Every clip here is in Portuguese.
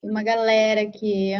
Uma galera aqui.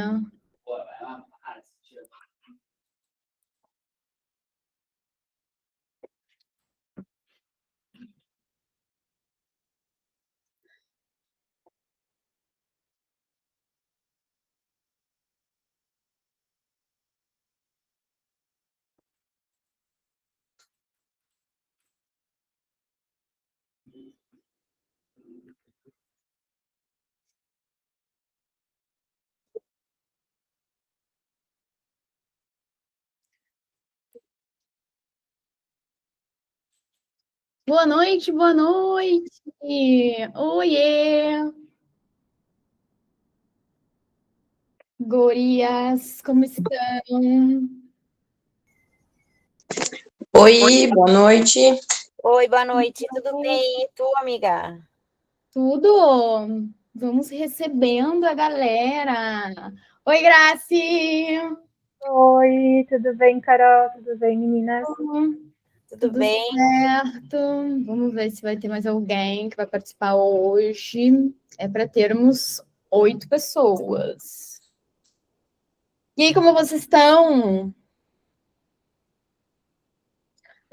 Boa noite, boa noite. Oiê, gurias, como estão? Oi, boa noite. Oi, boa noite, tudo bem? E tu, amiga? Tudo? Vamos recebendo a galera. Oi, Graci. Oi, tudo bem, Carol? Tudo bem, meninas? Tudo Tudo bem? certo. Vamos ver se vai ter mais alguém que vai participar hoje. É para termos 8 pessoas. E aí, como vocês estão?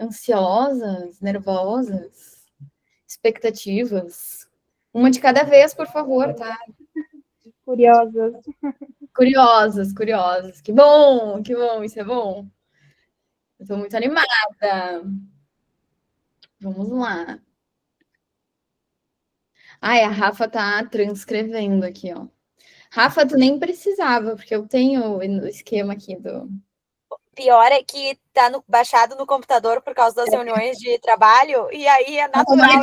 Ansiosas, nervosas, expectativas? Uma de cada vez, por favor, tá? Curiosas. Curiosas, curiosas. Que bom, isso é bom. Eu tô muito animada. Vamos lá. Ai, a Rafa tá transcrevendo aqui, ó. Rafa, tu nem precisava, porque eu tenho o esquema aqui do. Pior é que tá baixado no computador por causa das reuniões de trabalho, e aí é natural,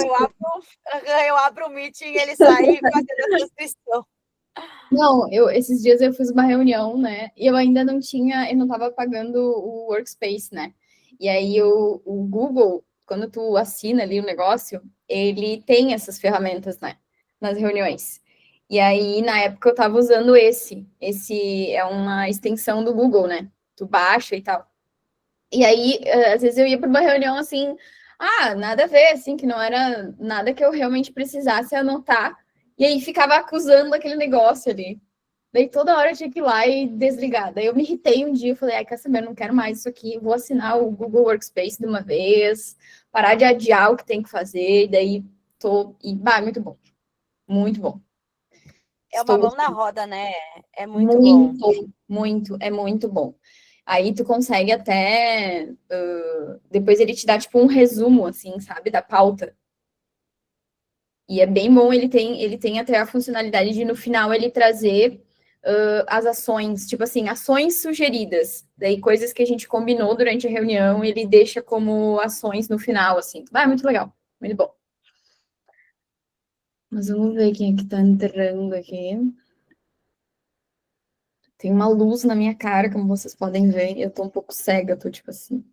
eu abro o meeting, ele sai fazendo a transcrição. Não, esses dias eu fiz uma reunião, né? E eu ainda não tinha, eu não estava pagando o Workspace, né? E aí o Google, quando tu assina ali o negócio, ele tem essas ferramentas, né? Nas reuniões. E aí, na época, eu estava usando esse. Esse é uma extensão do Google, né? Tu baixa e tal. E aí, às vezes eu ia para uma reunião assim, nada a ver, assim, que não era nada que eu realmente precisasse anotar. E aí ficava acusando aquele negócio ali. Daí toda hora eu tinha que ir lá e desligar. Daí eu me irritei um dia, falei, quer saber, eu não quero mais isso aqui, vou assinar o Google Workspace de uma vez, parar de adiar o que tem que fazer, daí muito bom, muito bom. É uma Estou mão na roda, né? É muito bom. é muito bom. Aí tu consegue até, depois ele te dá tipo um resumo, assim, sabe, da pauta. E é bem bom, ele tem até a funcionalidade de no final ele trazer as ações, tipo assim, ações sugeridas. Daí coisas que a gente combinou durante a reunião, ele deixa como ações no final, assim. É muito legal, muito bom. Mas vamos ver quem é que tá entrando aqui. Tem uma luz na minha cara, como vocês podem ver. Eu tô um pouco cega, tô tipo assim.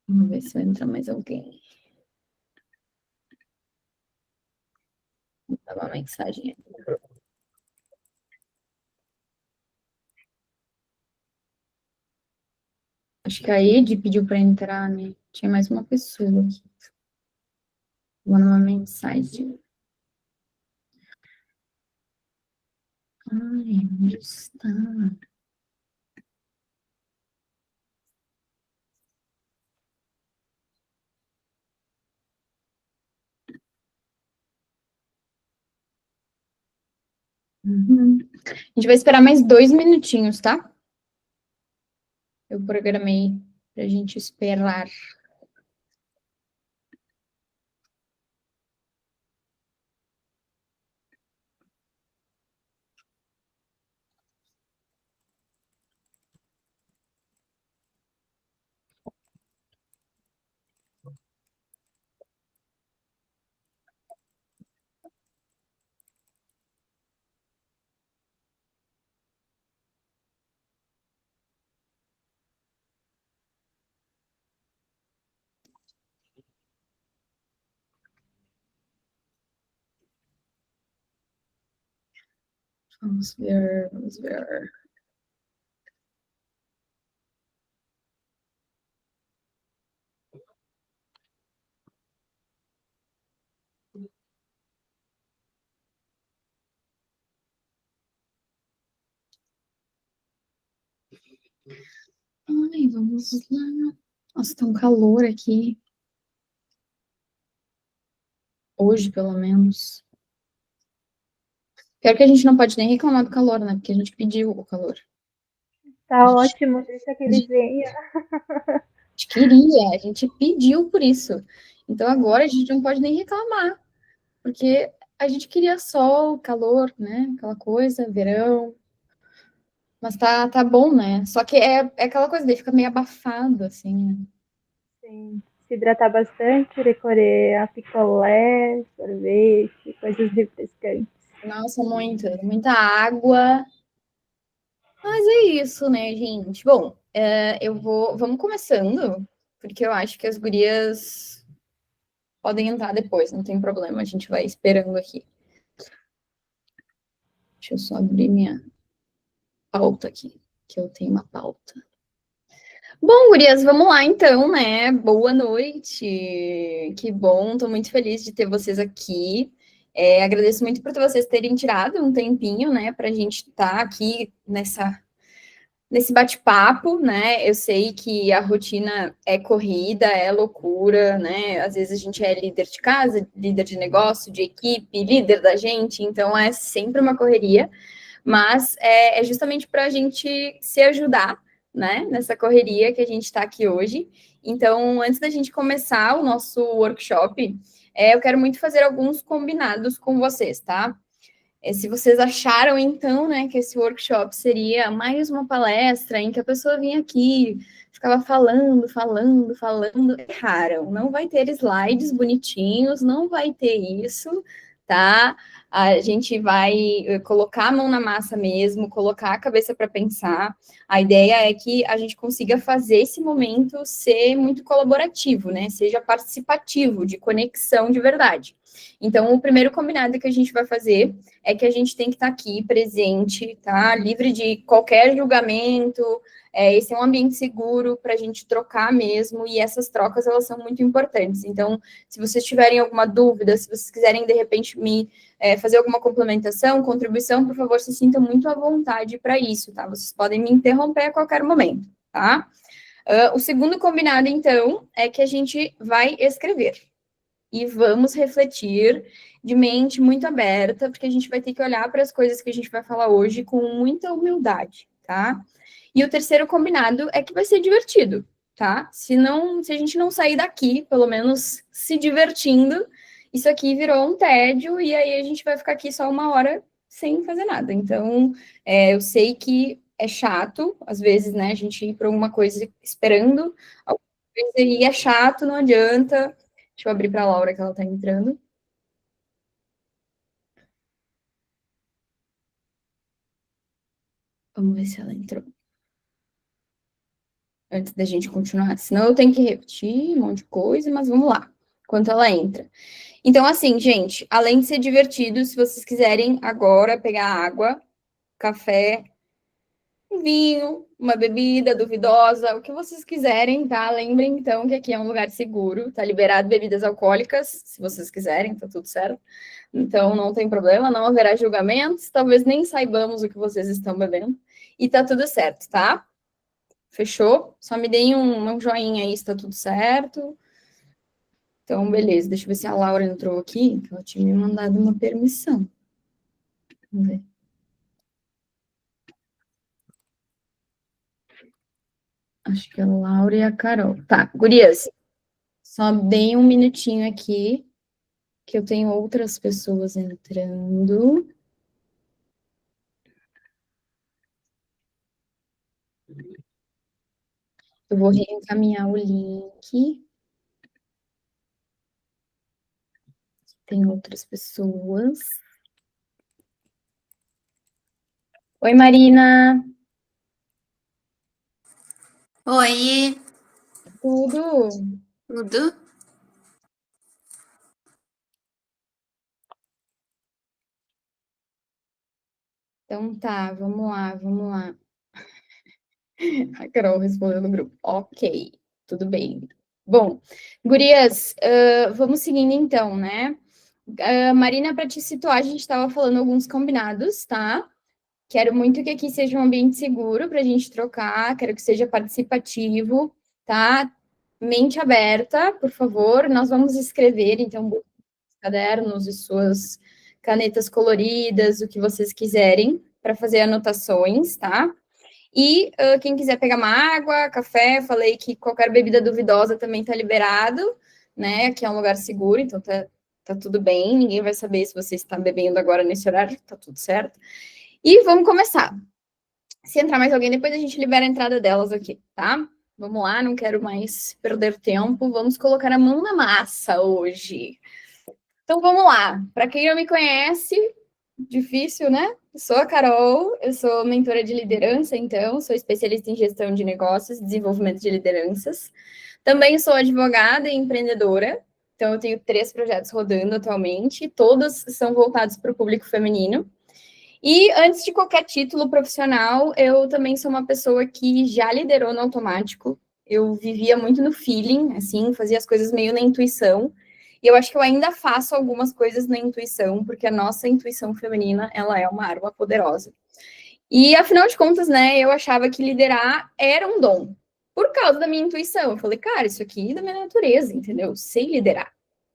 Vamos ver se vai entrar mais alguém. Vou dar uma mensagem aqui. Acho que a Ed pediu para entrar, né? Tinha mais uma pessoa aqui. Vou mandar uma mensagem. Ai, onde está? Uhum. A gente vai esperar mais 2 minutinhos, tá? Eu programei pra gente esperar. Vamos ver, vamos ver. Ai, vamos lá. Nossa, tá um calor aqui. Hoje, pelo menos. Pior que a gente não pode nem reclamar do calor, né? Porque a gente pediu o calor. Tá ótimo, deixa que ele venha. A gente queria, a gente pediu por isso. Então agora a gente não pode nem reclamar. Porque a gente queria sol, calor, né? Aquela coisa, verão. Mas tá bom, né? Só que é aquela coisa, daí fica meio abafado, assim, né? Sim. Se hidratar bastante, recorrer a picolé, sorvete, coisas refrescantes. Nossa, muita água. Mas é isso, né, gente? Bom, vamos começando, porque eu acho que as gurias podem entrar depois, não tem problema, a gente vai esperando aqui. Deixa eu só abrir minha pauta aqui, que eu tenho uma pauta. Bom, gurias, vamos lá então, né? Boa noite. Que bom, tô muito feliz de ter vocês aqui. Agradeço muito por vocês terem tirado um tempinho, né, pra gente estar aqui nesse bate-papo, né? Eu sei que a rotina é corrida, é loucura, né? Às vezes a gente é líder de casa, líder de negócio, de equipe, líder da gente, então é sempre uma correria, mas é justamente para a gente se ajudar, né? Nessa correria que a gente está aqui hoje. Então, antes da gente começar o nosso workshop, eu quero muito fazer alguns combinados com vocês, tá? Se vocês acharam, então, né, que esse workshop seria mais uma palestra em que a pessoa vinha aqui, ficava falando, erraram. Não vai ter slides bonitinhos, não vai ter isso, tá? A gente vai colocar a mão na massa mesmo, colocar a cabeça para pensar. A ideia é que a gente consiga fazer esse momento ser muito colaborativo, né? Seja participativo, de conexão de verdade. Então, o primeiro combinado que a gente vai fazer é que a gente tem que estar aqui presente, tá? Livre de qualquer julgamento. Esse é um ambiente seguro para a gente trocar mesmo, e essas trocas, elas são muito importantes. Então, se vocês tiverem alguma dúvida, se vocês quiserem, de repente, fazer alguma complementação, contribuição, por favor, se sintam muito à vontade para isso, tá? Vocês podem me interromper a qualquer momento, tá? O segundo combinado, então, é que a gente vai escrever. E vamos refletir de mente muito aberta, porque a gente vai ter que olhar para as coisas que a gente vai falar hoje com muita humildade, tá? E o terceiro combinado é que vai ser divertido, tá? Se a gente não sair daqui, pelo menos se divertindo, isso aqui virou um tédio e aí a gente vai ficar aqui só uma hora sem fazer nada. Então, eu sei que é chato, às vezes, né, a gente ir para alguma coisa esperando alguma coisa e é chato, não adianta. Deixa eu abrir para a Laura que ela está entrando. Vamos ver se ela entrou. Antes da gente continuar. Senão eu tenho que repetir um monte de coisa, mas vamos lá. Enquanto ela entra. Então, assim, gente, além de ser divertido, se vocês quiserem agora pegar água, café, um vinho, uma bebida duvidosa, o que vocês quiserem, tá? Lembrem, então, que aqui é um lugar seguro, tá liberado bebidas alcoólicas, se vocês quiserem, tá tudo certo. Então, não tem problema, não haverá julgamentos, talvez nem saibamos o que vocês estão bebendo, e tá tudo certo, tá? Fechou? Só me deem um joinha aí se tá tudo certo. Então, beleza, deixa eu ver se a Laura entrou aqui, que ela tinha me mandado uma permissão. Vamos ver. Acho que é a Laura e a Carol. Tá, gurias, só deem um minutinho aqui, que eu tenho outras pessoas entrando. Eu vou reencaminhar o link. Tem outras pessoas. Oi, Marina. Oi, Tudo? tudo? Então tá, vamos lá. A Carol respondeu no grupo. Ok, tudo bem. Bom, gurias, vamos seguindo então, né? Marina, para te situar, a gente estava falando alguns combinados, tá? Quero muito que aqui seja um ambiente seguro para a gente trocar, quero que seja participativo, tá? Mente aberta, por favor. Nós vamos escrever, então, cadernos e suas canetas coloridas, o que vocês quiserem, para fazer anotações, tá? E quem quiser pegar uma água, café, falei que qualquer bebida duvidosa também está liberado, né? Aqui é um lugar seguro, então tá tudo bem, ninguém vai saber se você está bebendo agora nesse horário, tá tudo certo. E vamos começar. Se entrar mais alguém, depois a gente libera a entrada delas aqui, tá? Vamos lá, não quero mais perder tempo. Vamos colocar a mão na massa hoje. Então, vamos lá. Para quem não me conhece, difícil, né? Eu sou a Carol, eu sou mentora de liderança, então, sou especialista em gestão de negócios, desenvolvimento de lideranças. Também sou advogada e empreendedora, então eu tenho 3 projetos rodando atualmente, todos são voltados para o público feminino. E antes de qualquer título profissional, eu também sou uma pessoa que já liderou no automático. Eu vivia muito no feeling, assim, fazia as coisas meio na intuição. E eu acho que eu ainda faço algumas coisas na intuição, porque a nossa intuição feminina, ela é uma arma poderosa. E, afinal de contas, né, eu achava que liderar era um dom. Por causa da minha intuição. Eu falei, cara, isso aqui é da minha natureza, entendeu? Eu sei liderar.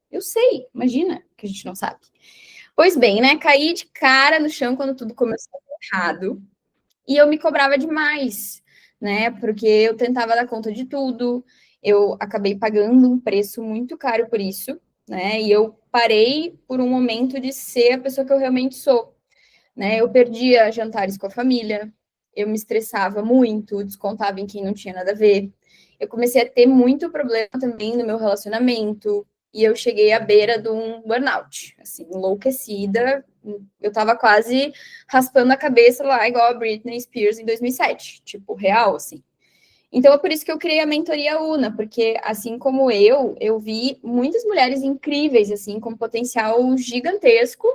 Eu sei, imagina que a gente não sabe. Pois bem, né? Caí de cara no chão quando tudo começou a dar errado. E eu me cobrava demais, né? Porque eu tentava dar conta de tudo. Eu acabei pagando um preço muito caro por isso, né? E eu parei por um momento de ser a pessoa que eu realmente sou, né? Eu perdia jantares com a família, eu me estressava muito, descontava em quem não tinha nada a ver. Eu comecei a ter muito problema também no meu relacionamento, e eu cheguei à beira de um burnout, assim, enlouquecida. Eu tava quase raspando a cabeça lá, igual a Britney Spears em 2007, tipo, real, assim. Então, é por isso que eu criei a mentoria UNA, porque, assim como eu vi muitas mulheres incríveis, assim, com potencial gigantesco,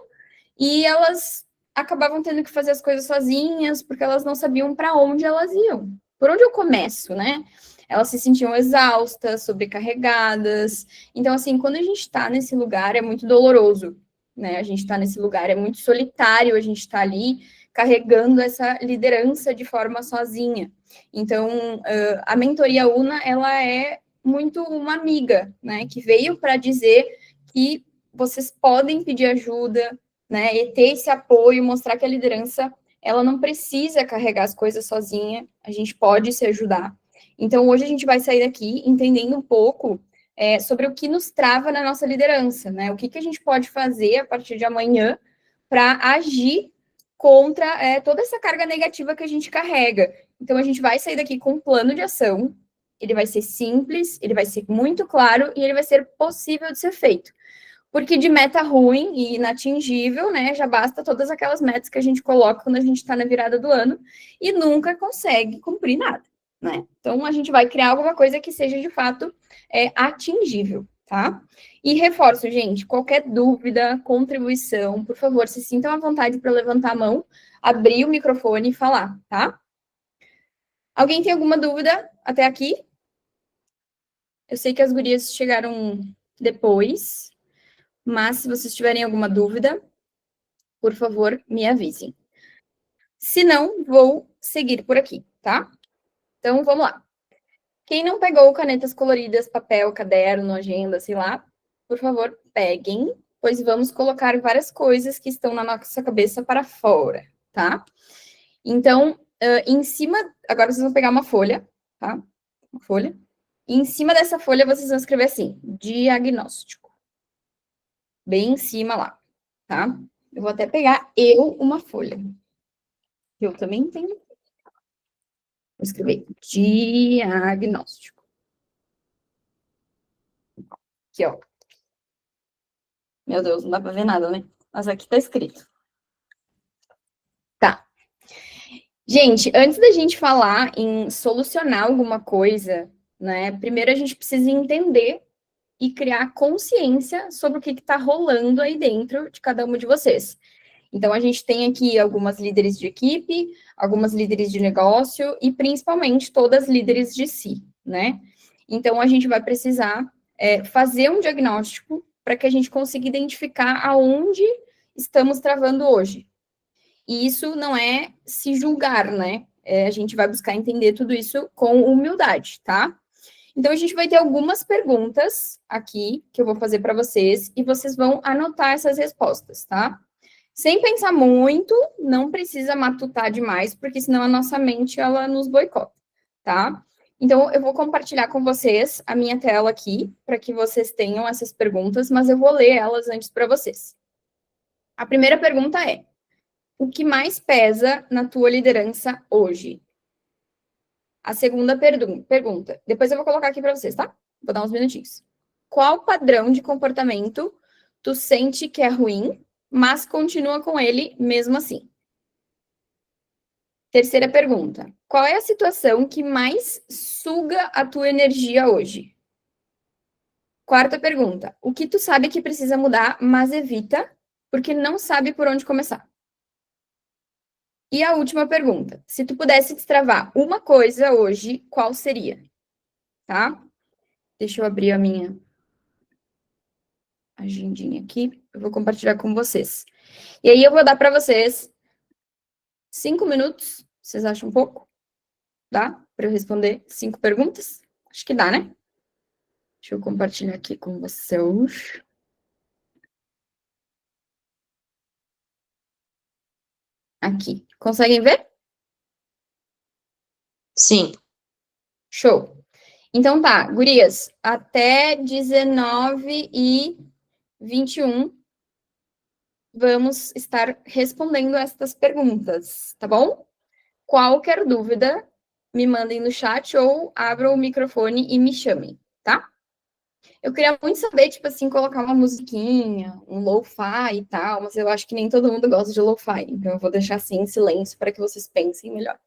e elas acabavam tendo que fazer as coisas sozinhas, porque elas não sabiam para onde elas iam. Por onde eu começo, né? Elas se sentiam exaustas, sobrecarregadas. Então, assim, quando a gente está nesse lugar, é muito doloroso, né? A gente está nesse lugar, é muito solitário, a gente está ali carregando essa liderança de forma sozinha. Então, a mentoria UNA, ela é muito uma amiga, né? Que veio para dizer que vocês podem pedir ajuda, né? E ter esse apoio, mostrar que a liderança, ela não precisa carregar as coisas sozinha, a gente pode se ajudar. Então, hoje a gente vai sair daqui entendendo um pouco sobre o que nos trava na nossa liderança, né? O que a gente pode fazer a partir de amanhã para agir contra toda essa carga negativa que a gente carrega. Então, a gente vai sair daqui com um plano de ação, ele vai ser simples, ele vai ser muito claro e ele vai ser possível de ser feito. Porque de meta ruim e inatingível, né, já basta todas aquelas metas que a gente coloca quando a gente está na virada do ano e nunca consegue cumprir nada, né? Então, a gente vai criar alguma coisa que seja, de fato, atingível, tá? E reforço, gente, qualquer dúvida, contribuição, por favor, se sintam à vontade para levantar a mão, abrir o microfone e falar, tá? Alguém tem alguma dúvida até aqui? Eu sei que as gurias chegaram depois, mas se vocês tiverem alguma dúvida, por favor, me avisem. Se não, vou seguir por aqui, tá? Então, vamos lá. Quem não pegou canetas coloridas, papel, caderno, agenda, sei lá, por favor, peguem, pois vamos colocar várias coisas que estão na nossa cabeça para fora, tá? Então, em cima, agora vocês vão pegar uma folha, tá? Uma folha. E em cima dessa folha, vocês vão escrever assim, diagnóstico. Bem em cima lá, tá? Eu vou até pegar uma folha. Eu também tenho. Vou escrever diagnóstico. Aqui, ó. Meu Deus, não dá pra ver nada, né? Mas aqui tá escrito. Tá. Gente, antes da gente falar em solucionar alguma coisa, né? Primeiro a gente precisa entender e criar consciência sobre o que está rolando aí dentro de cada uma de vocês. Então, a gente tem aqui algumas líderes de equipe, algumas líderes de negócio e, principalmente, todas líderes de si, né? Então, a gente vai precisar fazer um diagnóstico para que a gente consiga identificar aonde estamos travando hoje. E isso não é se julgar, né? A gente vai buscar entender tudo isso com humildade, tá? Então, a gente vai ter algumas perguntas aqui que eu vou fazer para vocês e vocês vão anotar essas respostas, tá? Sem pensar muito, não precisa matutar demais, porque senão a nossa mente, ela nos boicota, tá? Então, eu vou compartilhar com vocês a minha tela aqui, para que vocês tenham essas perguntas, mas eu vou ler elas antes para vocês. A primeira pergunta é: o que mais pesa na tua liderança hoje? A segunda pergunta, depois eu vou colocar aqui para vocês, tá? Vou dar uns minutinhos. Qual padrão de comportamento tu sente que é ruim, mas continua com ele mesmo assim? Terceira pergunta, qual é a situação que mais suga a tua energia hoje? Quarta pergunta, o que tu sabe que precisa mudar, mas evita, porque não sabe por onde começar? E a última pergunta, se tu pudesse destravar uma coisa hoje, qual seria? Tá? Deixa eu abrir a minha agendinha aqui, eu vou compartilhar com vocês. E aí eu vou dar para vocês 5 minutos, vocês acham um pouco? Dá para eu responder 5 perguntas? Acho que dá, né? Deixa eu compartilhar aqui com vocês. Aqui, conseguem ver? Sim. Show. Então tá, gurias, até 19h21 vamos estar respondendo estas perguntas, tá bom? Qualquer dúvida, me mandem no chat ou abram o microfone e me chamem, tá? Eu queria muito saber, tipo assim, colocar uma musiquinha, um lo-fi e tal, mas eu acho que nem todo mundo gosta de lo-fi, então eu vou deixar assim em silêncio para que vocês pensem melhor.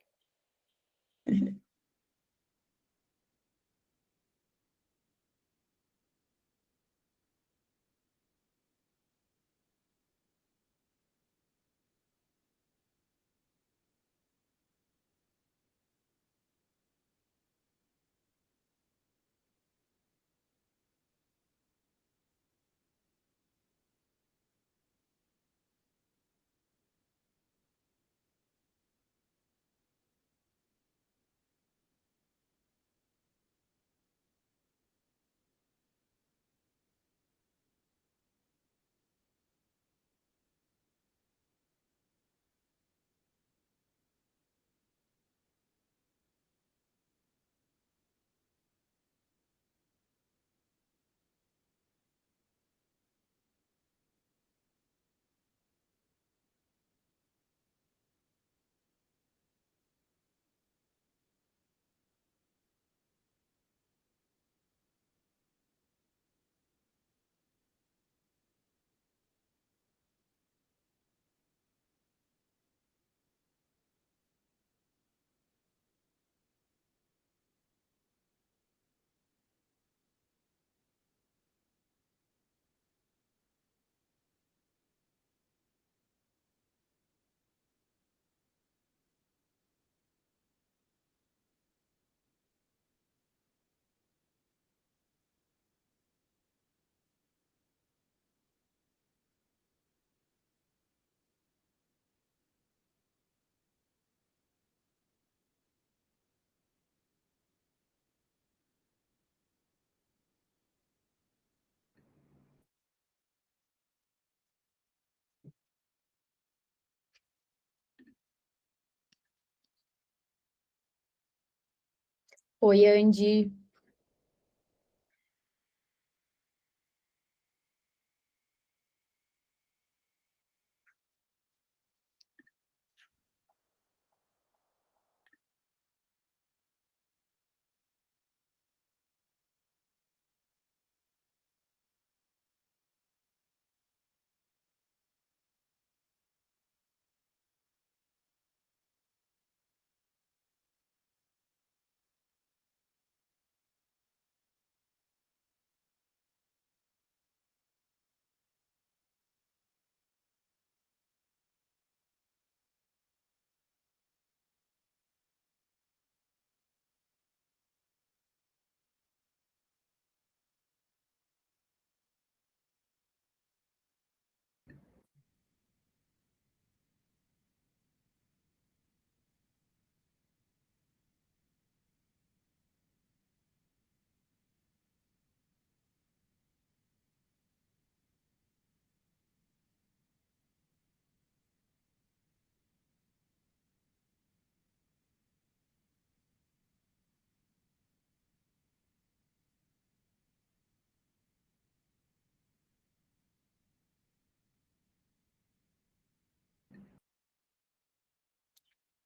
Oi, Andy.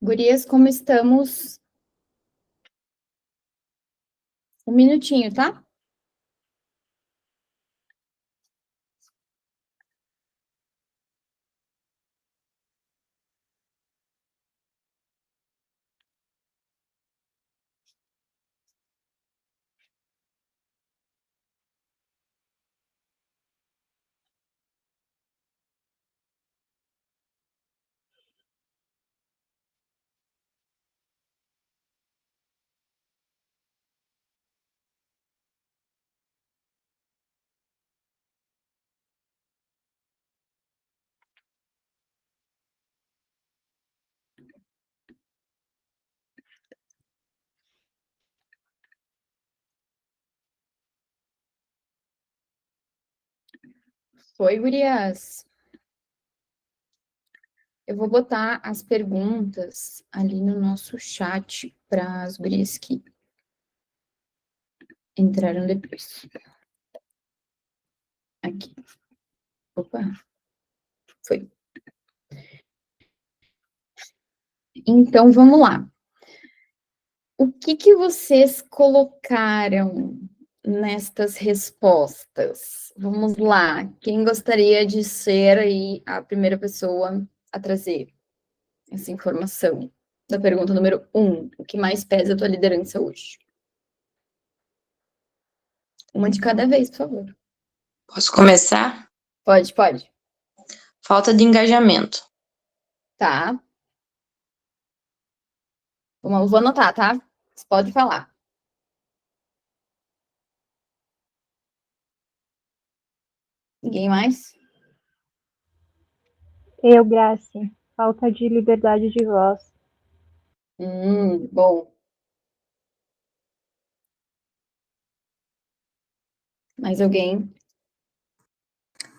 Gurias, como estamos? Um minutinho, tá? Foi, gurias. Eu vou botar as perguntas ali no nosso chat para as gurias que entraram depois. Aqui. Opa. Foi. Então, vamos lá. O que vocês colocaram nestas respostas? Vamos lá. Quem gostaria de ser aí a primeira pessoa a trazer essa informação? Da pergunta número 1. O que mais pesa a tua liderança hoje? Uma de cada vez, por favor. Posso começar? Pode. Falta de engajamento. Tá. Vou anotar, tá? Você pode falar. Ninguém mais? Eu, Grace. Falta de liberdade de voz. Bom. Mais alguém?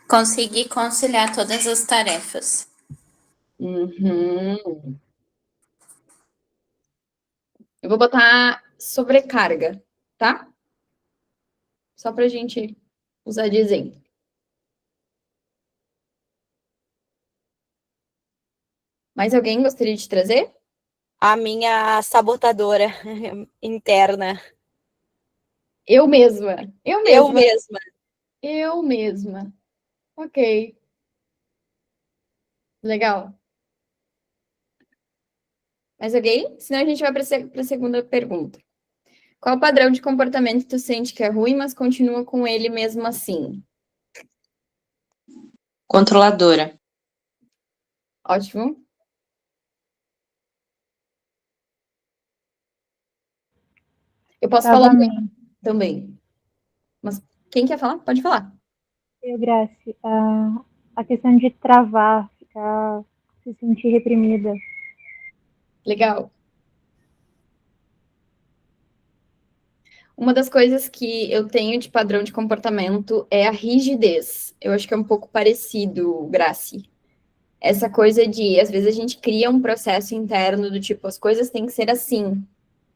Conseguir conciliar todas as tarefas. Uhum. Eu vou botar sobrecarga, tá? Só pra gente usar de exemplo. Mais alguém gostaria de trazer? A minha sabotadora interna. Eu mesma. Eu mesma. Eu mesma. Ok. Legal. Mais alguém? Senão a gente vai para a segunda pergunta. Qual padrão de comportamento tu sente que é ruim, mas continua com ele mesmo assim? Controladora. Ótimo. Eu posso falar Travamento. também. Mas quem quer falar? Pode falar. Eu, Grace. A questão de travar, ficar, se sentir reprimida. Legal. Uma das coisas que eu tenho de padrão de comportamento é a rigidez. Eu acho que é um pouco parecido, Graci. Essa coisa de, às vezes, a gente cria um processo interno do tipo, as coisas têm que ser assim.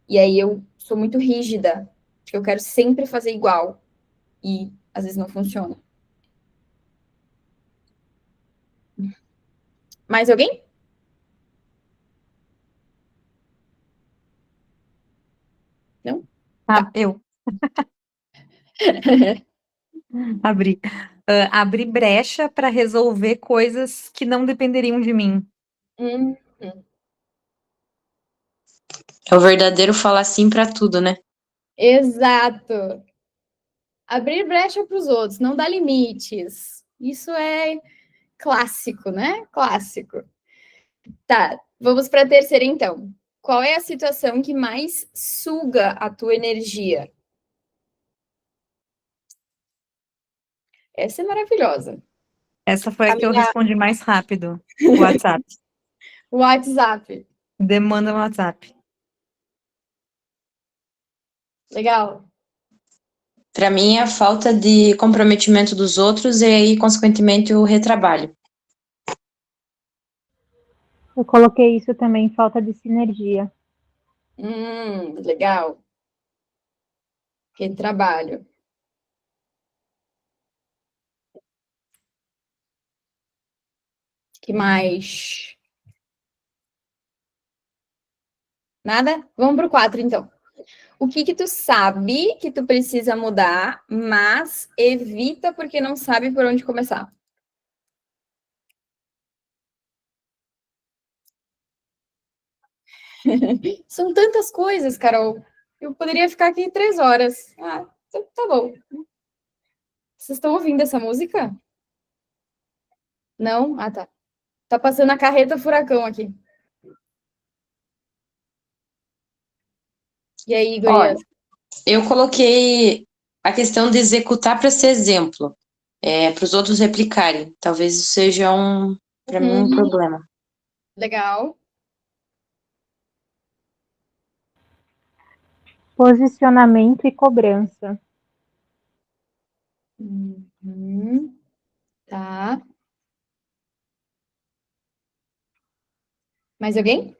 E aí eu sou muito rígida, porque eu quero sempre fazer igual. E às vezes não funciona. Mais alguém? Não? Tá. Eu. Abrir. Abrir brecha para resolver coisas que não dependeriam de mim. Hum, É o verdadeiro falar sim pra tudo, né? exato. Abrir brecha para os outros, não dar limites. Isso é clássico, né? Clássico. Tá, vamos para a terceira então. Qual é a situação que mais suga a tua energia? Essa é maravilhosa. Essa foi A a que eu minha, respondi mais rápido. O WhatsApp. WhatsApp. Demanda no WhatsApp. Legal. Pra mim, é a falta de comprometimento dos outros e aí, consequentemente, o retrabalho. Eu coloquei isso também, falta de sinergia. Legal. Retrabalho. Que mais? Nada? Vamos pro 4, então. O que tu sabe que tu precisa mudar, mas evita porque não sabe por onde começar? São tantas coisas, Carol. Eu poderia ficar aqui 3 horas. Ah, tá bom. Vocês estão ouvindo essa música? Não? Ah, tá. Tá passando a carreta furacão aqui. E aí, Olha, gurias? eu coloquei a questão de executar para ser exemplo, para os outros replicarem. Talvez isso seja para mim, um problema. Legal. Posicionamento e cobrança. Tá. Mais alguém?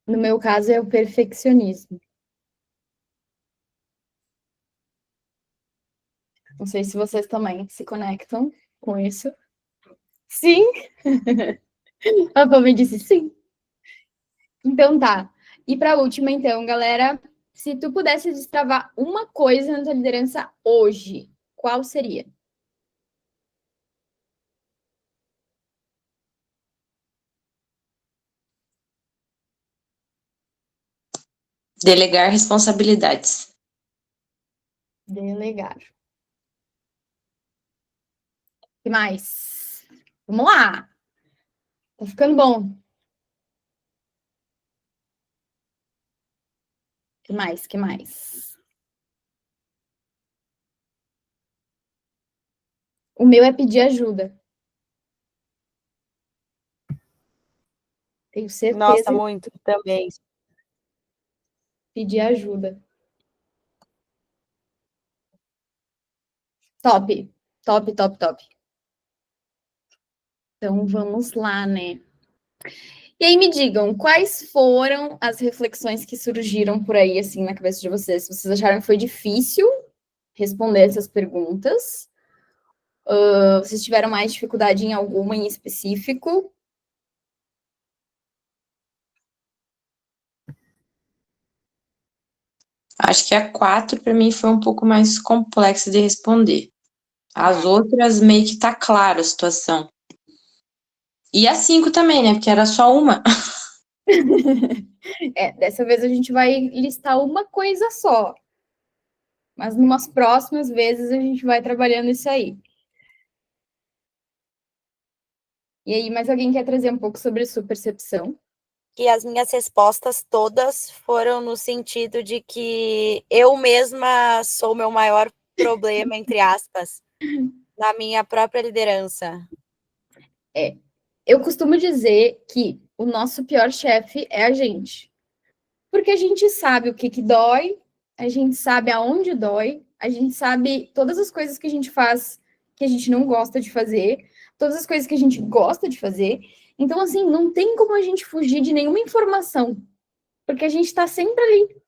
No meu caso, é o perfeccionismo. Não sei se vocês também se conectam com isso. Sim! A Pamela disse sim. Então tá. E para a última, então, galera, se tu pudesse destravar uma coisa na tua liderança hoje, qual seria? Delegar responsabilidades. Delegar. O que mais? Vamos lá! Tá ficando bom. O que mais? O que mais? O meu é pedir ajuda. Tenho certeza. Nossa, muito também. Pedir ajuda. Top. Top, top, top. Então vamos lá, né? E aí me digam, quais foram as reflexões que surgiram por aí, assim, na cabeça de vocês? Vocês acharam que foi difícil responder essas perguntas? Vocês tiveram mais dificuldade em alguma em específico? Acho que a 4 para mim foi um pouco mais complexa de responder. As outras meio que tá clara a situação. E a 5 também, né? Porque era só uma. Dessa vez a gente vai listar uma coisa só. Mas numas próximas vezes a gente vai trabalhando isso aí. E aí, mais alguém quer trazer um pouco sobre sua percepção? E as minhas respostas todas foram no sentido de que eu mesma sou o meu maior problema, entre aspas, na minha própria liderança. Eu costumo dizer que o nosso pior chefe é a gente. Porque a gente sabe o que dói, a gente sabe aonde dói, a gente sabe todas as coisas que a gente faz que a gente não gosta de fazer, todas as coisas que a gente gosta de fazer. Então, assim, não tem como a gente fugir de nenhuma informação, porque a gente está sempre ali.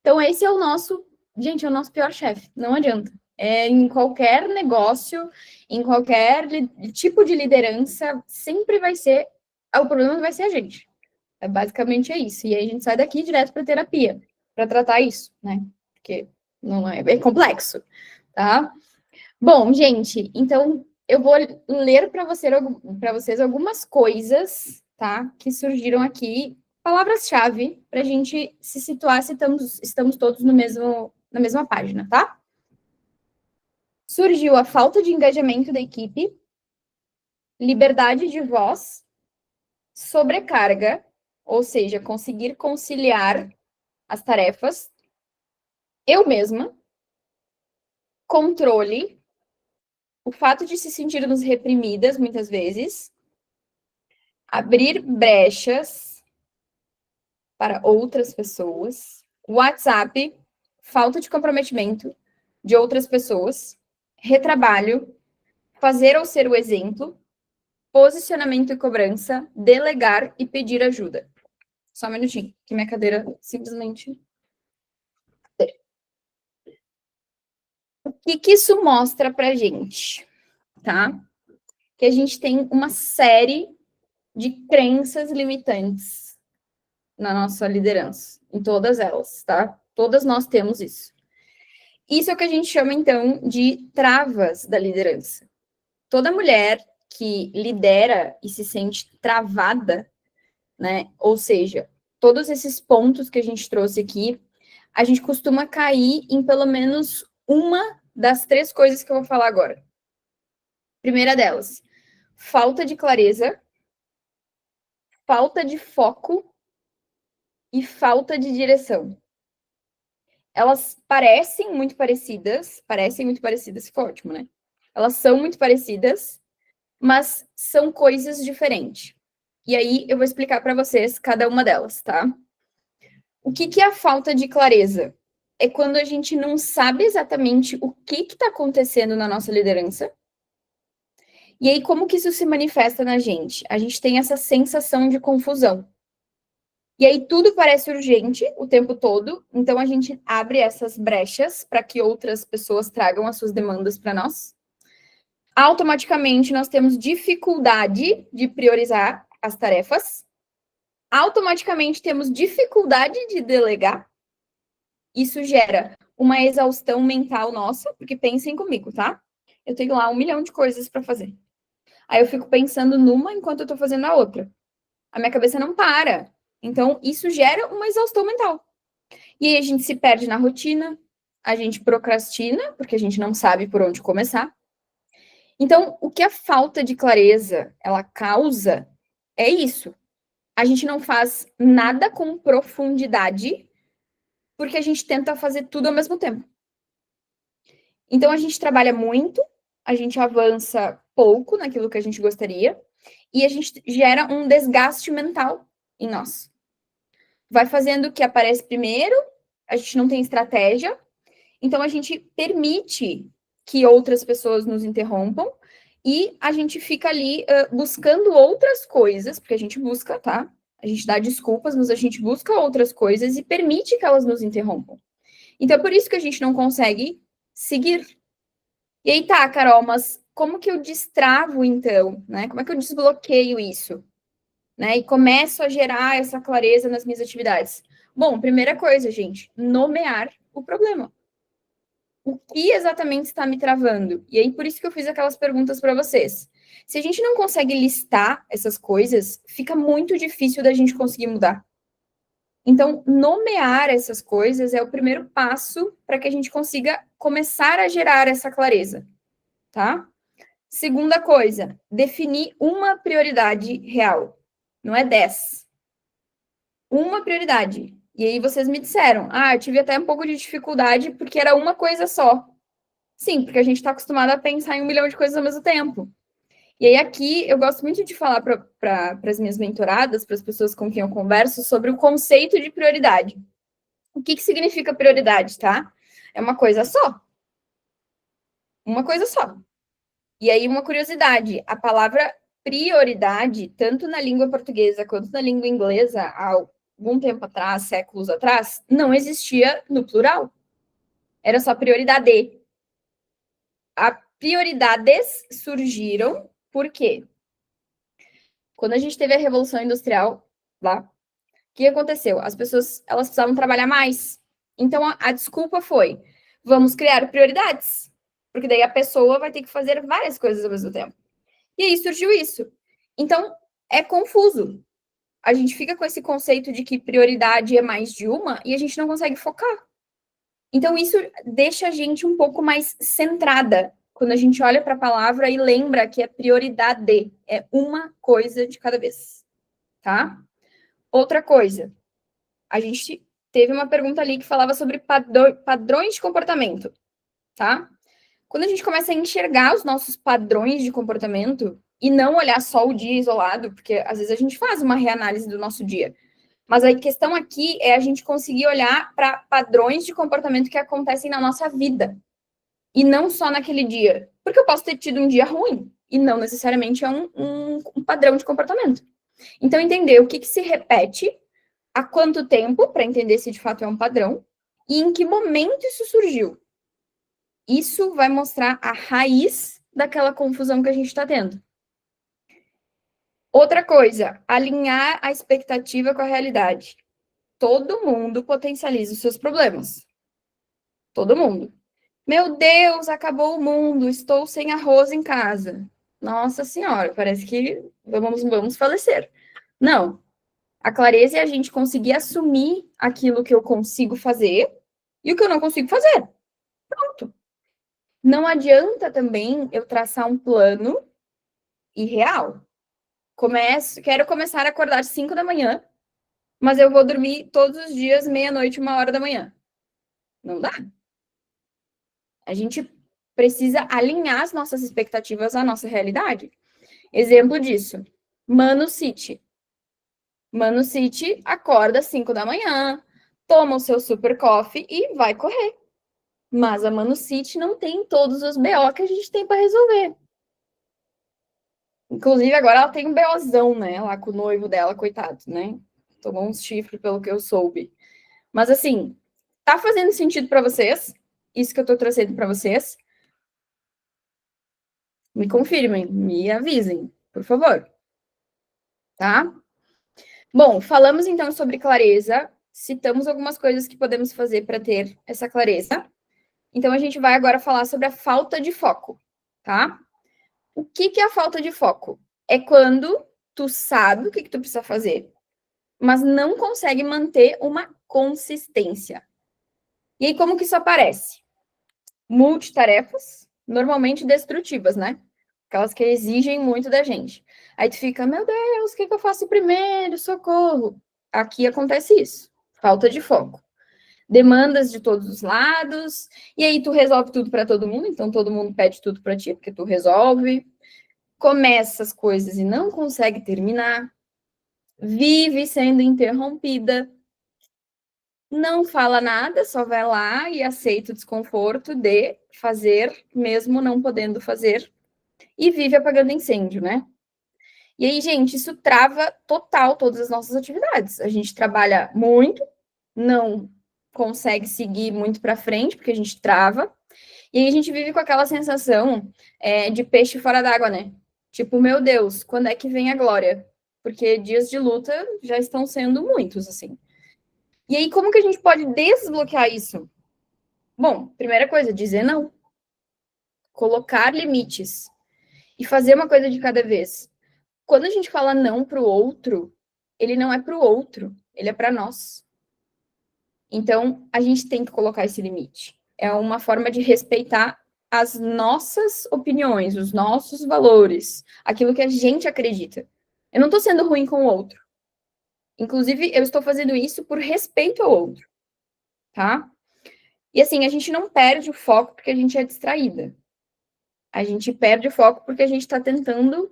Então, esse é o nosso, gente, é o nosso pior chefe, não adianta. Em qualquer negócio, em qualquer tipo de liderança, sempre vai ser, o problema vai ser a gente. Basicamente é isso. E aí a gente sai daqui direto para terapia, para tratar isso, né? Porque não é complexo, tá? Bom, gente, então eu vou ler para vocês algumas coisas, tá? Que surgiram aqui, palavras-chave, para a gente se situar se estamos todos na mesma página, tá? Surgiu a falta de engajamento da equipe, liberdade de voz, sobrecarga, ou seja, conseguir conciliar as tarefas, eu mesma, controle, o fato de se sentirmos reprimidas muitas vezes, abrir brechas para outras pessoas, WhatsApp, falta de comprometimento de outras pessoas, retrabalho, fazer ou ser o exemplo, posicionamento e cobrança, delegar e pedir ajuda. Só um minutinho, que minha cadeira simplesmente... O que isso mostra pra gente, tá? que a gente tem uma série de crenças limitantes na nossa liderança, em todas elas, tá? Todas nós temos isso. Isso é o que a gente chama, então, de travas da liderança. Toda mulher que lidera e se sente travada, né? Ou seja, todos esses pontos que a gente trouxe aqui, a gente costuma cair em pelo menos uma das 3 coisas que eu vou falar agora. Primeira delas, falta de clareza, falta de foco e falta de direção. Elas parecem muito parecidas, ficou ótimo, né? Elas são muito parecidas, mas são coisas diferentes. E aí eu vou explicar para vocês cada uma delas, tá? O que é a falta de clareza? É quando a gente não sabe exatamente o que está acontecendo na nossa liderança. E aí, como que isso se manifesta na gente? A gente tem essa sensação de confusão. E aí, tudo parece urgente o tempo todo, então a gente abre essas brechas para que outras pessoas tragam as suas demandas para nós. Automaticamente, nós temos dificuldade de priorizar as tarefas. Automaticamente, temos dificuldade de delegar. Isso gera uma exaustão mental nossa, porque pensem comigo, tá? Eu tenho lá 1 milhão de coisas para fazer. Aí eu fico pensando numa enquanto eu tô fazendo a outra. A minha cabeça não para. Então, isso gera uma exaustão mental. E aí a gente se perde na rotina, a gente procrastina, porque a gente não sabe por onde começar. Então, o que a falta de clareza ela causa é isso. A gente não faz nada com profundidade, porque a gente tenta fazer tudo ao mesmo tempo. Então, a gente trabalha muito, a gente avança pouco naquilo que a gente gostaria, e a gente gera um desgaste mental em nós. Vai fazendo o que aparece primeiro, a gente não tem estratégia, então a gente permite que outras pessoas nos interrompam, e a gente fica ali buscando outras coisas, porque a gente busca, tá? A gente dá desculpas, mas a gente busca outras coisas e permite que elas nos interrompam. Então, é por isso que a gente não consegue seguir. E aí tá, Carol, mas como que eu destravo, então? Né? Como é que eu desbloqueio isso? Né? E começo a gerar essa clareza nas minhas atividades. Bom, primeira coisa, gente, nomear o problema. O que exatamente está me travando? E aí, por isso que eu fiz aquelas perguntas para vocês. Se a gente não consegue listar essas coisas, fica muito difícil da gente conseguir mudar. Então, nomear essas coisas é o primeiro passo para que a gente consiga começar a gerar essa clareza, tá? Segunda coisa, definir uma prioridade real. Não é 10. Uma prioridade. E aí vocês me disseram, eu tive até um pouco de dificuldade porque era uma coisa só. Sim, porque a gente está acostumado a pensar em 1 milhão de coisas ao mesmo tempo. E aí aqui eu gosto muito de falar para as minhas mentoradas, para as pessoas com quem eu converso, sobre o conceito de prioridade. O que significa prioridade, tá? É uma coisa só. Uma coisa só. E aí uma curiosidade, a palavra prioridade, tanto na língua portuguesa quanto na língua inglesa, há algum tempo atrás, séculos atrás, não existia no plural. Era só prioridade. As prioridades surgiram por quê? Quando a gente teve a Revolução Industrial lá, o que aconteceu? As pessoas, elas precisavam trabalhar mais. Então, a desculpa foi, vamos criar prioridades. Porque daí a pessoa vai ter que fazer várias coisas ao mesmo tempo. E aí surgiu isso. Então, é confuso. A gente fica com esse conceito de que prioridade é mais de uma e a gente não consegue focar. Então, isso deixa a gente um pouco mais centrada quando a gente olha para a palavra e lembra que é prioridade, é uma coisa de cada vez, tá? Outra coisa, a gente teve uma pergunta ali que falava sobre padrões de comportamento, tá? Quando a gente começa a enxergar os nossos padrões de comportamento e não olhar só o dia isolado, porque às vezes a gente faz uma reanálise do nosso dia, mas a questão aqui é a gente conseguir olhar para padrões de comportamento que acontecem na nossa vida. E não só naquele dia. Porque eu posso ter tido um dia ruim. E não necessariamente é um padrão de comportamento. Então, entender o que se repete, há quanto tempo, para entender se de fato é um padrão, e em que momento isso surgiu. Isso vai mostrar a raiz daquela confusão que a gente está tendo. Outra coisa, alinhar a expectativa com a realidade. Todo mundo potencializa os seus problemas. Todo mundo. Meu Deus, acabou o mundo, estou sem arroz em casa. Nossa Senhora, parece que vamos falecer. Não. A clareza é a gente conseguir assumir aquilo que eu consigo fazer e o que eu não consigo fazer. Pronto. Não adianta também eu traçar um plano irreal. Quero começar a acordar às 5 da manhã, mas eu vou dormir todos os dias, meia-noite, 1h da manhã. Não dá. A gente precisa alinhar as nossas expectativas à nossa realidade. Exemplo disso, Mano City. Mano City acorda às 5 da manhã, toma o seu super coffee e vai correr. Mas a Mano City não tem todos os BO que a gente tem para resolver. Inclusive, agora ela tem um BOzão, né? Lá com o noivo dela, coitado, né? Tomou uns chifres, pelo que eu soube. Mas, assim, tá fazendo sentido para vocês? Isso que eu tô trazendo para vocês? Me confirmem, me avisem, por favor. Tá? Bom, falamos então sobre clareza, citamos algumas coisas que podemos fazer para ter essa clareza. Então, a gente vai agora falar sobre a falta de foco, tá? O que é a falta de foco? É quando tu sabe o que tu precisa fazer, mas não consegue manter uma consistência. E aí, como que isso aparece? Multitarefas, normalmente destrutivas, né? Aquelas que exigem muito da gente. Aí tu fica, meu Deus, o que eu faço primeiro? Socorro. Aqui acontece isso, falta de foco. Demandas de todos os lados, e aí tu resolve tudo para todo mundo, então todo mundo pede tudo para ti, porque tu resolve. Começa as coisas e não consegue terminar. Vive sendo interrompida. Não fala nada, só vai lá e aceita o desconforto de fazer, mesmo não podendo fazer. E vive apagando incêndio, né? E aí, gente, isso trava total todas as nossas atividades. A gente trabalha muito, não consegue seguir muito para frente, porque a gente trava. E aí a gente vive com aquela sensação de peixe fora d'água, né? Tipo, meu Deus, quando é que vem a glória? Porque dias de luta já estão sendo muitos, assim. E aí, como que a gente pode desbloquear isso? Bom, primeira coisa, dizer não. Colocar limites. E fazer uma coisa de cada vez. Quando a gente fala não para o outro, ele não é para o outro, ele é para nós. Então, a gente tem que colocar esse limite. É uma forma de respeitar as nossas opiniões, os nossos valores, aquilo que a gente acredita. Eu não estou sendo ruim com o outro. Inclusive, eu estou fazendo isso por respeito ao outro, tá? E assim, a gente não perde o foco porque a gente é distraída. A gente perde o foco porque a gente está tentando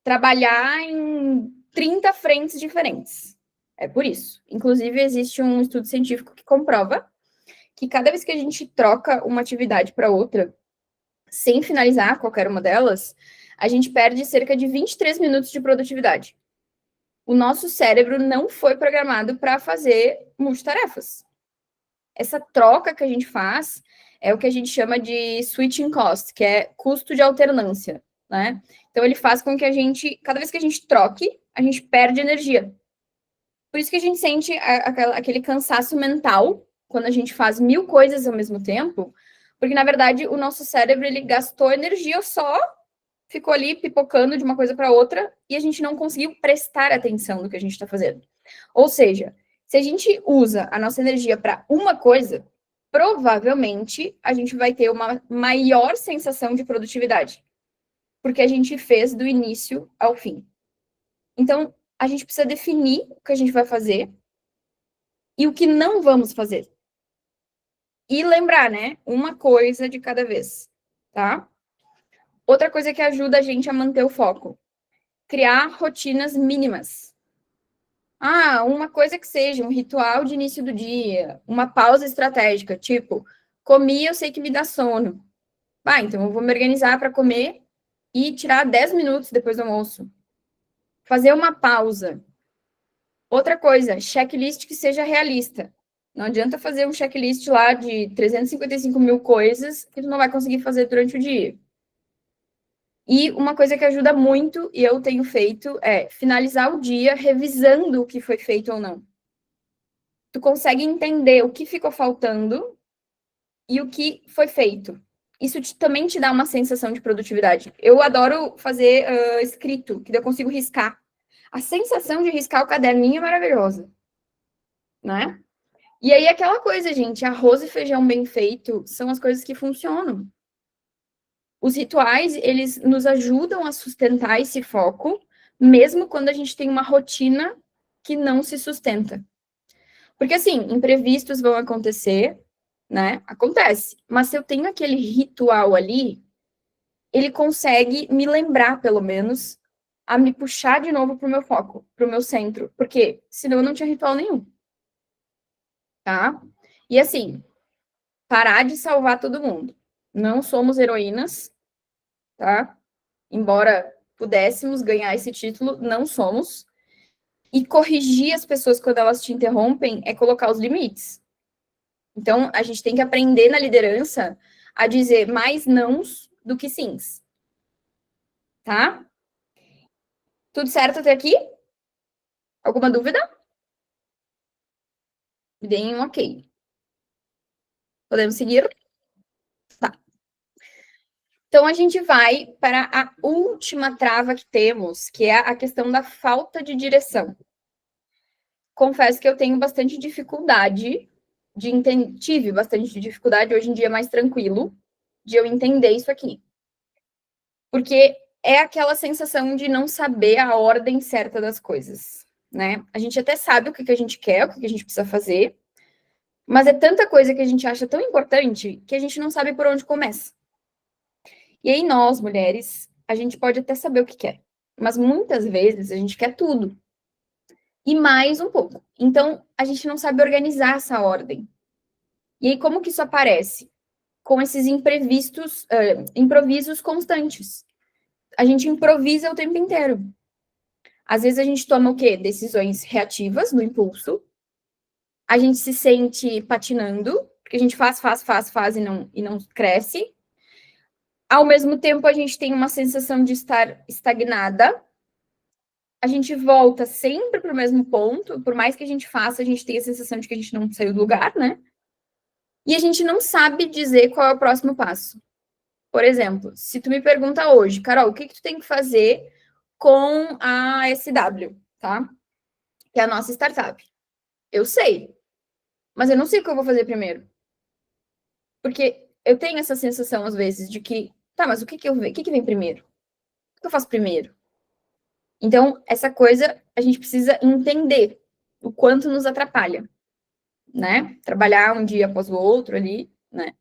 trabalhar em 30 frentes diferentes. É por isso. Inclusive, existe um estudo científico que comprova que cada vez que a gente troca uma atividade para outra, sem finalizar qualquer uma delas, a gente perde cerca de 23 minutos de produtividade. O nosso cérebro não foi programado para fazer multitarefas. Essa troca que a gente faz é o que a gente chama de switching cost, que é custo de alternância, né? Então, ele faz com que a gente, cada vez que a gente troque, a gente perde energia. Por isso que a gente sente aquele cansaço mental quando a gente faz 1000 coisas ao mesmo tempo, porque, na verdade, o nosso cérebro, ele gastou energia só, ficou ali pipocando de uma coisa para outra, e a gente não conseguiu prestar atenção no que a gente está fazendo. Ou seja, se a gente usa a nossa energia para uma coisa, provavelmente a gente vai ter uma maior sensação de produtividade, porque a gente fez do início ao fim. Então, a gente precisa definir o que a gente vai fazer e o que não vamos fazer. E lembrar, né? Uma coisa de cada vez, tá? Outra coisa que ajuda a gente a manter o foco. Criar rotinas mínimas. Uma coisa que seja um ritual de início do dia, uma pausa estratégica, tipo, comi, eu sei que me dá sono. Então eu vou me organizar para comer e tirar 10 minutos depois do almoço. Fazer uma pausa. Outra coisa, checklist que seja realista. Não adianta fazer um checklist lá de 355 mil coisas que tu não vai conseguir fazer durante o dia. E uma coisa que ajuda muito, e eu tenho feito, é finalizar o dia revisando o que foi feito ou não. Tu consegue entender o que ficou faltando e o que foi feito. Isso também te dá uma sensação de produtividade. Eu adoro fazer escrito, que daí eu consigo riscar. A sensação de riscar o caderninho é maravilhosa, né? E aí aquela coisa, gente, arroz e feijão bem feito são as coisas que funcionam. Os rituais, eles nos ajudam a sustentar esse foco, mesmo quando a gente tem uma rotina que não se sustenta. Porque, assim, imprevistos vão acontecer, né? Acontece. Mas se eu tenho aquele ritual ali, ele consegue me lembrar, pelo menos, a me puxar de novo pro meu foco, pro meu centro. Porque senão eu não tinha ritual nenhum. Tá? E, assim, parar de salvar todo mundo. Não somos heroínas, tá? Embora pudéssemos ganhar esse título, não somos. E corrigir as pessoas quando elas te interrompem é colocar os limites. Então, a gente tem que aprender na liderança a dizer mais nãos do que sims. Tá? Tudo certo até aqui? Alguma dúvida? Me deem um ok. Podemos seguir? Tá. Então, a gente vai para a última trava que temos, que é a questão da falta de direção. Confesso que eu tenho bastante dificuldade tive bastante dificuldade, hoje em dia é mais tranquilo, de eu entender isso aqui. Porque é aquela sensação de não saber a ordem certa das coisas, né? A gente até sabe o que a gente quer, o que a gente precisa fazer, mas é tanta coisa que a gente acha tão importante que a gente não sabe por onde começa. E aí nós, mulheres, a gente pode até saber o que quer, mas muitas vezes a gente quer tudo. E mais um pouco. Então, a gente não sabe organizar essa ordem. E aí, como que isso aparece? Com esses improvisos constantes. A gente improvisa o tempo inteiro. Às vezes a gente toma o quê? Decisões reativas, no impulso. A gente se sente patinando, porque a gente faz e não cresce. Ao mesmo tempo, a gente tem uma sensação de estar estagnada. A gente volta sempre para o mesmo ponto, por mais que a gente faça, a gente tem a sensação de que a gente não saiu do lugar, né? E a gente não sabe dizer qual é o próximo passo. Por exemplo, se tu me pergunta hoje, Carol, o que tu tem que fazer com a SW, tá? Que é a nossa startup. Eu sei, mas eu não sei o que eu vou fazer primeiro. Porque eu tenho essa sensação, às vezes, de que, tá, mas o que vem primeiro? O que eu faço primeiro? Então, essa coisa, a gente precisa entender o quanto nos atrapalha, né? Trabalhar um dia após o outro ali, né?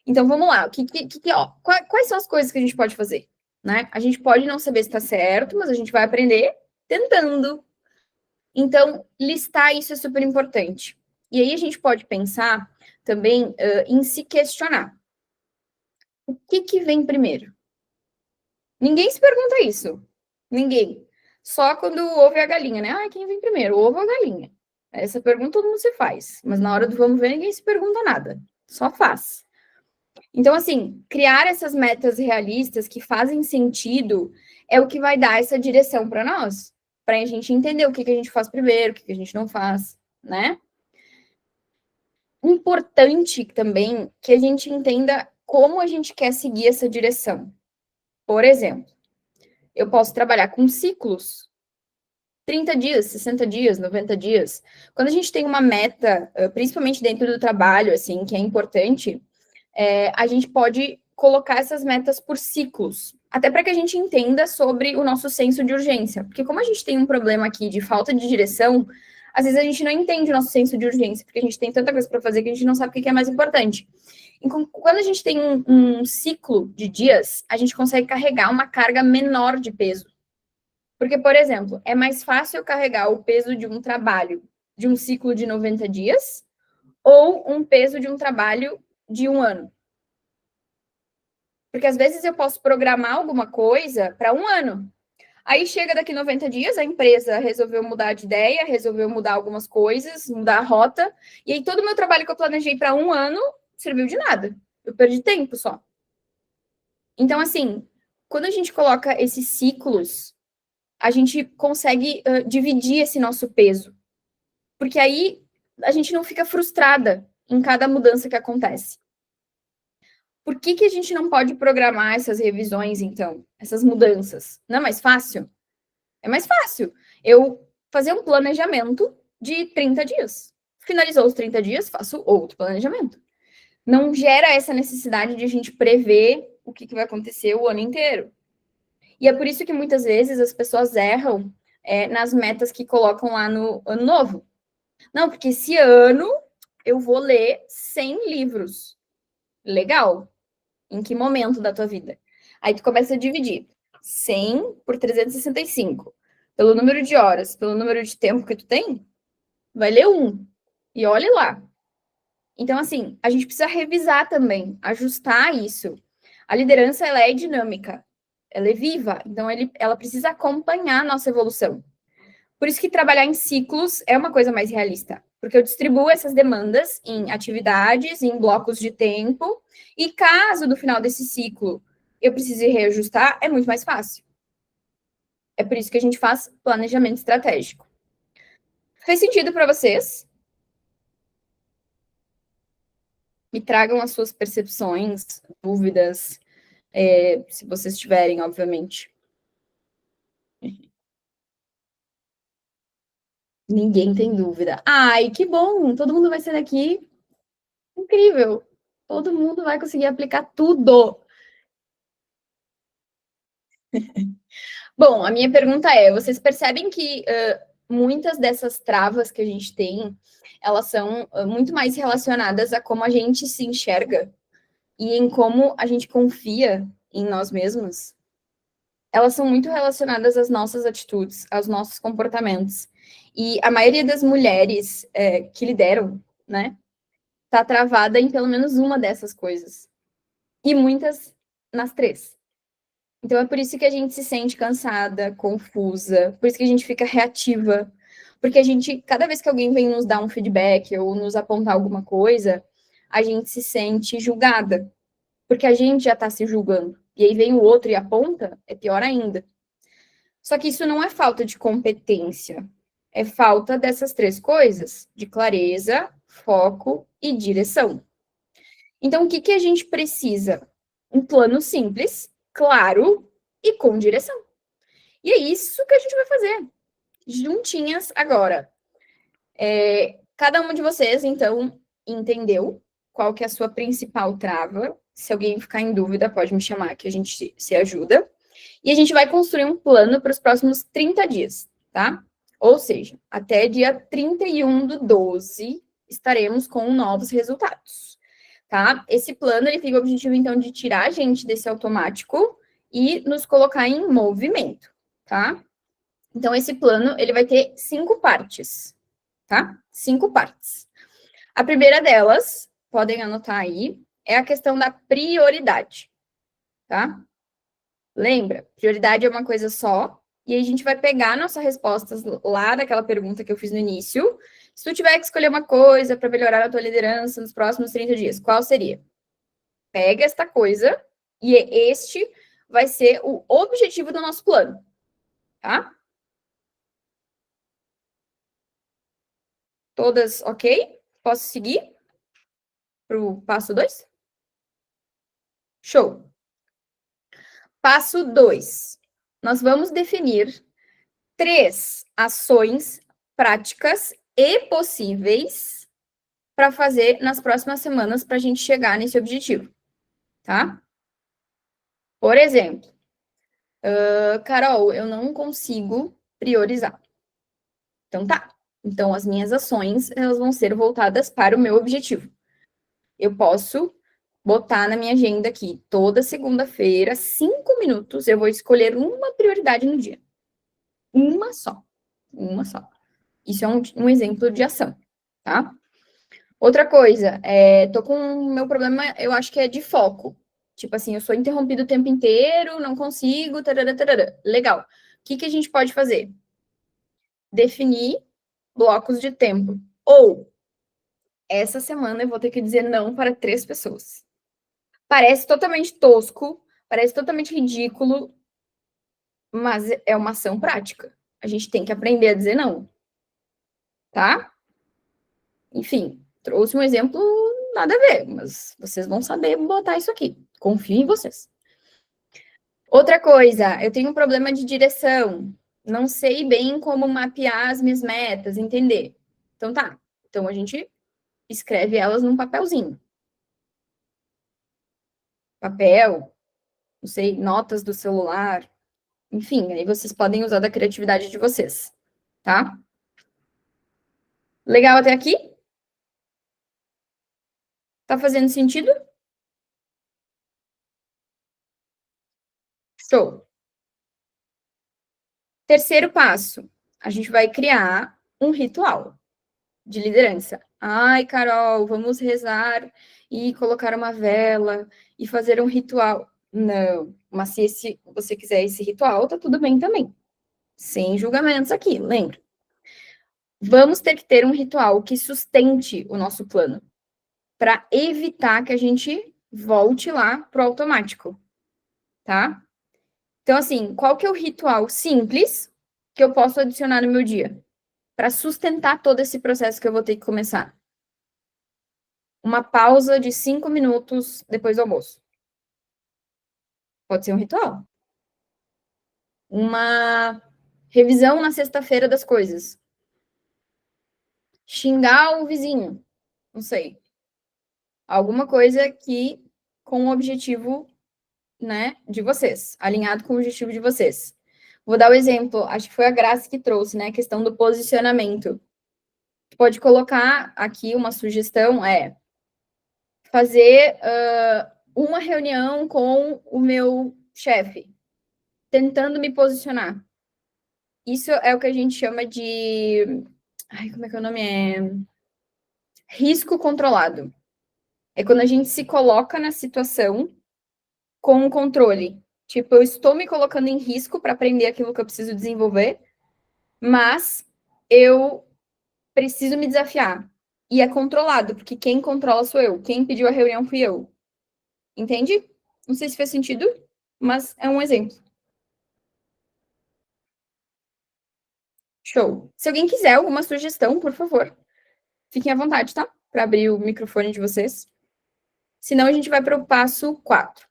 Então, vamos lá. Quais são as coisas que a gente pode fazer, né? A gente pode não saber se está certo, mas a gente vai aprender tentando. Então, listar isso é super importante. E aí a gente pode pensar também em se questionar. O que vem primeiro? Ninguém se pergunta isso. Ninguém. Só quando ouve a galinha, né? Ah, quem vem primeiro? O ovo ou a galinha? Essa pergunta todo mundo se faz. Mas na hora do vamos ver, ninguém se pergunta nada. Só faz. Então, assim, criar essas metas realistas que fazem sentido é o que vai dar essa direção para nós. Para a gente entender o que a gente faz primeiro, o que a gente não faz, né? Importante também que a gente entenda como a gente quer seguir essa direção. Por exemplo, eu posso trabalhar com ciclos, 30 dias, 60 dias, 90 dias. Quando a gente tem uma meta, principalmente dentro do trabalho, assim, que é importante, a gente pode colocar essas metas por ciclos, até para que a gente entenda sobre o nosso senso de urgência. Porque como a gente tem um problema aqui de falta de direção, às vezes a gente não entende o nosso senso de urgência, porque a gente tem tanta coisa para fazer que a gente não sabe o que é mais importante. Então, quando a gente tem um ciclo de dias, a gente consegue carregar uma carga menor de peso. Porque, por exemplo, é mais fácil eu carregar o peso de um trabalho de um ciclo de 90 dias ou um peso de um trabalho de 1 ano. Porque às vezes eu posso programar alguma coisa para 1 ano. Aí chega daqui 90 dias, a empresa resolveu mudar de ideia, resolveu mudar algumas coisas, mudar a rota, e aí todo o meu trabalho que eu planejei para 1 ano serviu de nada. Eu perdi tempo só. Então, assim, quando a gente coloca esses ciclos, a gente consegue dividir esse nosso peso. Porque aí a gente não fica frustrada em cada mudança que acontece. Por que a gente não pode programar essas revisões, então? Essas mudanças? Não é mais fácil? É mais fácil eu fazer um planejamento de 30 dias. Finalizou os 30 dias, faço outro planejamento. Não gera essa necessidade de a gente prever o que vai acontecer o ano inteiro. E é por isso que muitas vezes as pessoas erram nas metas que colocam lá no ano novo. Não, porque esse ano eu vou ler 100 livros. Legal. Em que momento da tua vida? Aí tu começa a dividir 100 por 365. Pelo número de horas, pelo número de tempo que tu tem, vai ler um. E olhe lá. Então, assim, a gente precisa revisar também, ajustar isso. A liderança, ela é dinâmica, ela é viva, então ela precisa acompanhar a nossa evolução. Por isso que trabalhar em ciclos é uma coisa mais realista, porque eu distribuo essas demandas em atividades, em blocos de tempo, e caso no final desse ciclo eu precise reajustar, é muito mais fácil. É por isso que a gente faz planejamento estratégico. Fez sentido para vocês? Me tragam as suas percepções, dúvidas, se vocês tiverem, obviamente. Ninguém tem dúvida. Ai, que bom! Todo mundo vai sair daqui. Incrível! Todo mundo vai conseguir aplicar tudo. Bom, a minha pergunta é: vocês percebem que muitas dessas travas que a gente tem, elas são muito mais relacionadas a como a gente se enxerga e em como a gente confia em nós mesmos? Elas são muito relacionadas às nossas atitudes, aos nossos comportamentos. E a maioria das mulheres que lideram, né, tá travada em pelo menos uma dessas coisas. E muitas nas três. Então é por isso que a gente se sente cansada, confusa, por isso que a gente fica reativa. Porque a gente, cada vez que alguém vem nos dar um feedback ou nos apontar alguma coisa, a gente se sente julgada. Porque a gente já tá se julgando. E aí vem o outro e aponta, é pior ainda. Só que isso não é falta de competência. É falta dessas três coisas: de clareza, foco e direção. Então, o que a gente precisa? Um plano simples, claro e com direção. E é isso que a gente vai fazer. Juntinhas agora. Cada uma de vocês, então, entendeu qual que é a sua principal trava. Se alguém ficar em dúvida, pode me chamar que a gente se ajuda. E a gente vai construir um plano para os próximos 30 dias, tá? Ou seja, até dia 31/12 estaremos com novos resultados, tá? Esse plano, ele tem o objetivo, então, de tirar a gente desse automático e nos colocar em movimento, tá? Então, esse plano, ele vai ter 5 partes, tá? 5 partes. A primeira delas, podem anotar aí, é a questão da prioridade, tá? Lembra? Prioridade é uma coisa só, e aí a gente vai pegar nossas respostas lá daquela pergunta que eu fiz no início. Se tu tiver que escolher uma coisa para melhorar a tua liderança nos próximos 30 dias, qual seria? Pega esta coisa, e este vai ser o objetivo do nosso plano, tá? Todas ok? Posso seguir para o passo 2? Show! Passo 2. Nós vamos definir 3 ações práticas e possíveis para fazer nas próximas semanas para a gente chegar nesse objetivo, tá? Por exemplo, Carol, eu não consigo priorizar. Então tá. Então as minhas ações, elas vão ser voltadas para o meu objetivo. Eu posso botar na minha agenda aqui, toda segunda-feira, 5 minutos, eu vou escolher uma prioridade no dia. Uma só. Uma só. Isso é um exemplo de ação, tá? Outra coisa, tô com o meu problema, eu acho que é de foco. Tipo assim, eu sou interrompido o tempo inteiro, não consigo, tarará, tarará. Legal. O que a gente pode fazer? Definir blocos de tempo. Ou, essa semana eu vou ter que dizer não para 3 pessoas. Parece totalmente tosco, Parece totalmente ridículo, mas é uma ação prática. A gente tem que aprender a dizer não, tá? Enfim, trouxe um exemplo nada a ver, mas vocês vão saber botar isso aqui. Confio em vocês. Outra coisa, eu tenho um problema de direção. Não sei bem como mapear as minhas metas, entender. Então tá. Então a gente escreve elas num papelzinho. Papel, não sei, notas do celular. Enfim, aí vocês podem usar da criatividade de vocês, tá? Legal até aqui? Tá fazendo sentido? Show. Terceiro passo, a gente vai criar um ritual de liderança. Ai, Carol, vamos rezar e colocar uma vela e fazer um ritual. Não, mas se você quiser esse ritual, tá tudo bem também. Sem julgamentos aqui, lembra? Vamos ter que ter um ritual que sustente o nosso plano, para evitar que a gente volte lá pro automático, tá? Então, assim, qual que é o ritual simples que eu posso adicionar no meu dia? Para sustentar todo esse processo que eu vou ter que começar. Uma pausa de 5 minutos depois do almoço. Pode ser um ritual. Uma revisão na sexta-feira das coisas. Xingar o vizinho. Não sei. Alguma coisa que com o objetivo, né, de vocês, alinhado com o objetivo de vocês. Vou dar o exemplo, acho que foi a Graça que trouxe, né, a questão do posicionamento. Pode colocar aqui uma sugestão, fazer uma reunião com o meu chefe, tentando me posicionar. Isso é o que a gente chama de... Ai, como é que é o nome? Risco controlado. É quando a gente se coloca na situação com o controle. Tipo, eu estou me colocando em risco para aprender aquilo que eu preciso desenvolver, mas eu preciso me desafiar. E é controlado, porque quem controla sou eu. Quem pediu a reunião fui eu. Entende? Não sei se fez sentido, mas é um exemplo. Show. Se alguém quiser alguma sugestão, por favor, fiquem à vontade, tá? Para abrir o microfone de vocês. Senão a gente vai para o passo 4.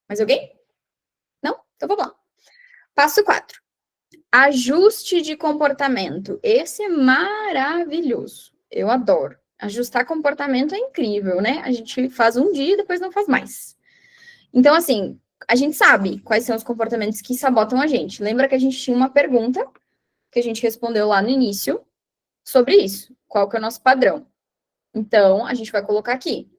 Mais alguém? Não? Então vamos lá. Passo 4. Ajuste de comportamento. Esse é maravilhoso. Eu adoro. Ajustar comportamento é incrível, né? A gente faz um dia e depois não faz mais. Então, assim, a gente sabe quais são os comportamentos que sabotam a gente. Lembra que a gente tinha uma pergunta que a gente respondeu lá no início sobre isso. Qual que é o nosso padrão? Então, a gente vai colocar aqui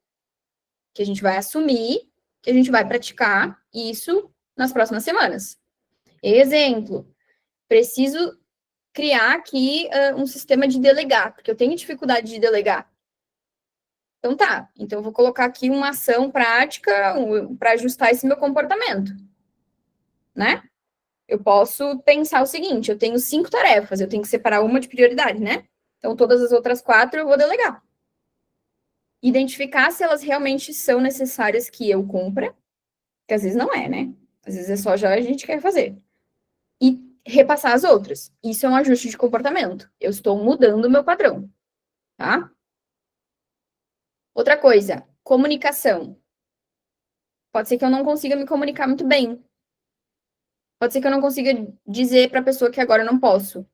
que a gente vai assumir, que a gente vai praticar isso nas próximas semanas. Exemplo, preciso criar aqui um sistema de delegar, porque eu tenho dificuldade de delegar. Então tá, então eu vou colocar aqui uma ação prática para ajustar esse meu comportamento, né? Eu posso pensar o seguinte, eu tenho 5 tarefas, eu tenho que separar uma de prioridade, né? Então todas as outras 4 eu vou delegar. Identificar se elas realmente são necessárias que eu cumpra, que às vezes não é, né? Às vezes é só já a gente quer fazer. E repassar as outras. Isso é um ajuste de comportamento. Eu estou mudando o meu padrão, tá? Outra coisa, comunicação. Pode ser que eu não consiga me comunicar muito bem. Pode ser que eu não consiga dizer para a pessoa que agora eu não posso.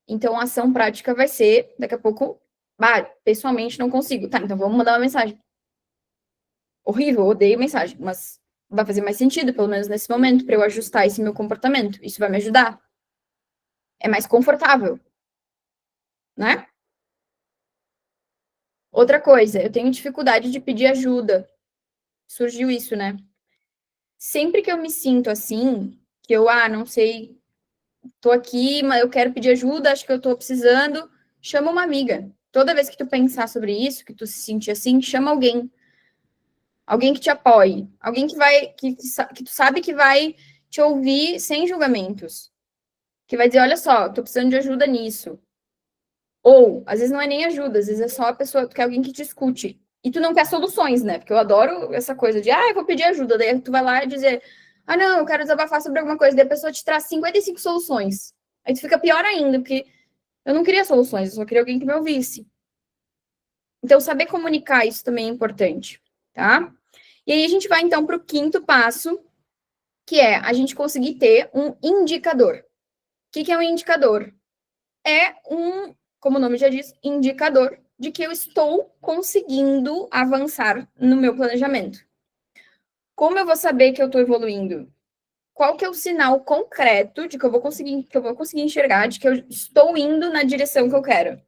Então, a ação prática vai ser, daqui a pouco, pessoalmente não consigo. Tá, então vamos mandar uma mensagem. Horrível, odeio mensagem, mas vai fazer mais sentido, pelo menos nesse momento, para eu ajustar esse meu comportamento. Isso vai me ajudar. É mais confortável, né? Outra coisa, eu tenho dificuldade de pedir ajuda. Surgiu isso, né? Sempre que eu me sinto assim, que eu, não sei, tô aqui, mas eu quero pedir ajuda, acho que eu tô precisando, chama uma amiga. Toda vez que tu pensar sobre isso, que tu se sentir assim, chama alguém. Alguém que te apoie. Alguém que vai, que tu sabe que vai te ouvir sem julgamentos. Que vai dizer, olha só, tô precisando de ajuda nisso. Ou, às vezes não é nem ajuda, às vezes é só a pessoa, tu quer alguém que te escute. E tu não quer soluções, né? Porque eu adoro essa coisa de, eu vou pedir ajuda. Daí tu vai lá e dizer, não, eu quero desabafar sobre alguma coisa. Daí a pessoa te traz 55 soluções. Aí tu fica pior ainda, porque eu não queria soluções, eu só queria alguém que me ouvisse. Então, saber comunicar isso também é importante, tá? E aí a gente vai, então, para o 5º passo, que é a gente conseguir ter um indicador. O que é um indicador? É como o nome já diz, indicador de que eu estou conseguindo avançar no meu planejamento. Como eu vou saber que eu estou evoluindo? Qual que é o sinal concreto de que eu vou conseguir enxergar de que eu estou indo na direção que eu quero?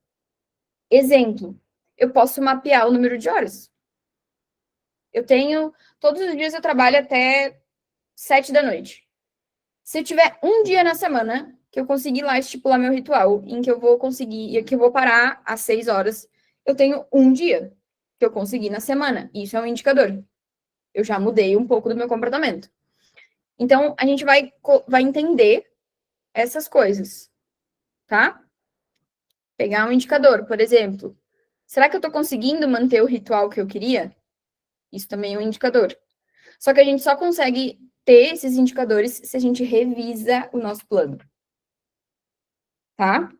Exemplo, eu posso mapear o número de horas. Todos os dias eu trabalho até 7 da noite. Se eu tiver um dia na semana que eu conseguir lá estipular meu ritual, em que eu vou conseguir, que eu vou parar às 6 horas, eu tenho um dia que eu consegui na semana. Isso é um indicador. Eu já mudei um pouco do meu comportamento. Então, a gente vai entender essas coisas, tá? Pegar um indicador, por exemplo. Será que eu estou conseguindo manter o ritual que eu queria? Isso também é um indicador. Só que a gente só consegue ter esses indicadores se a gente revisa o nosso plano. Tá?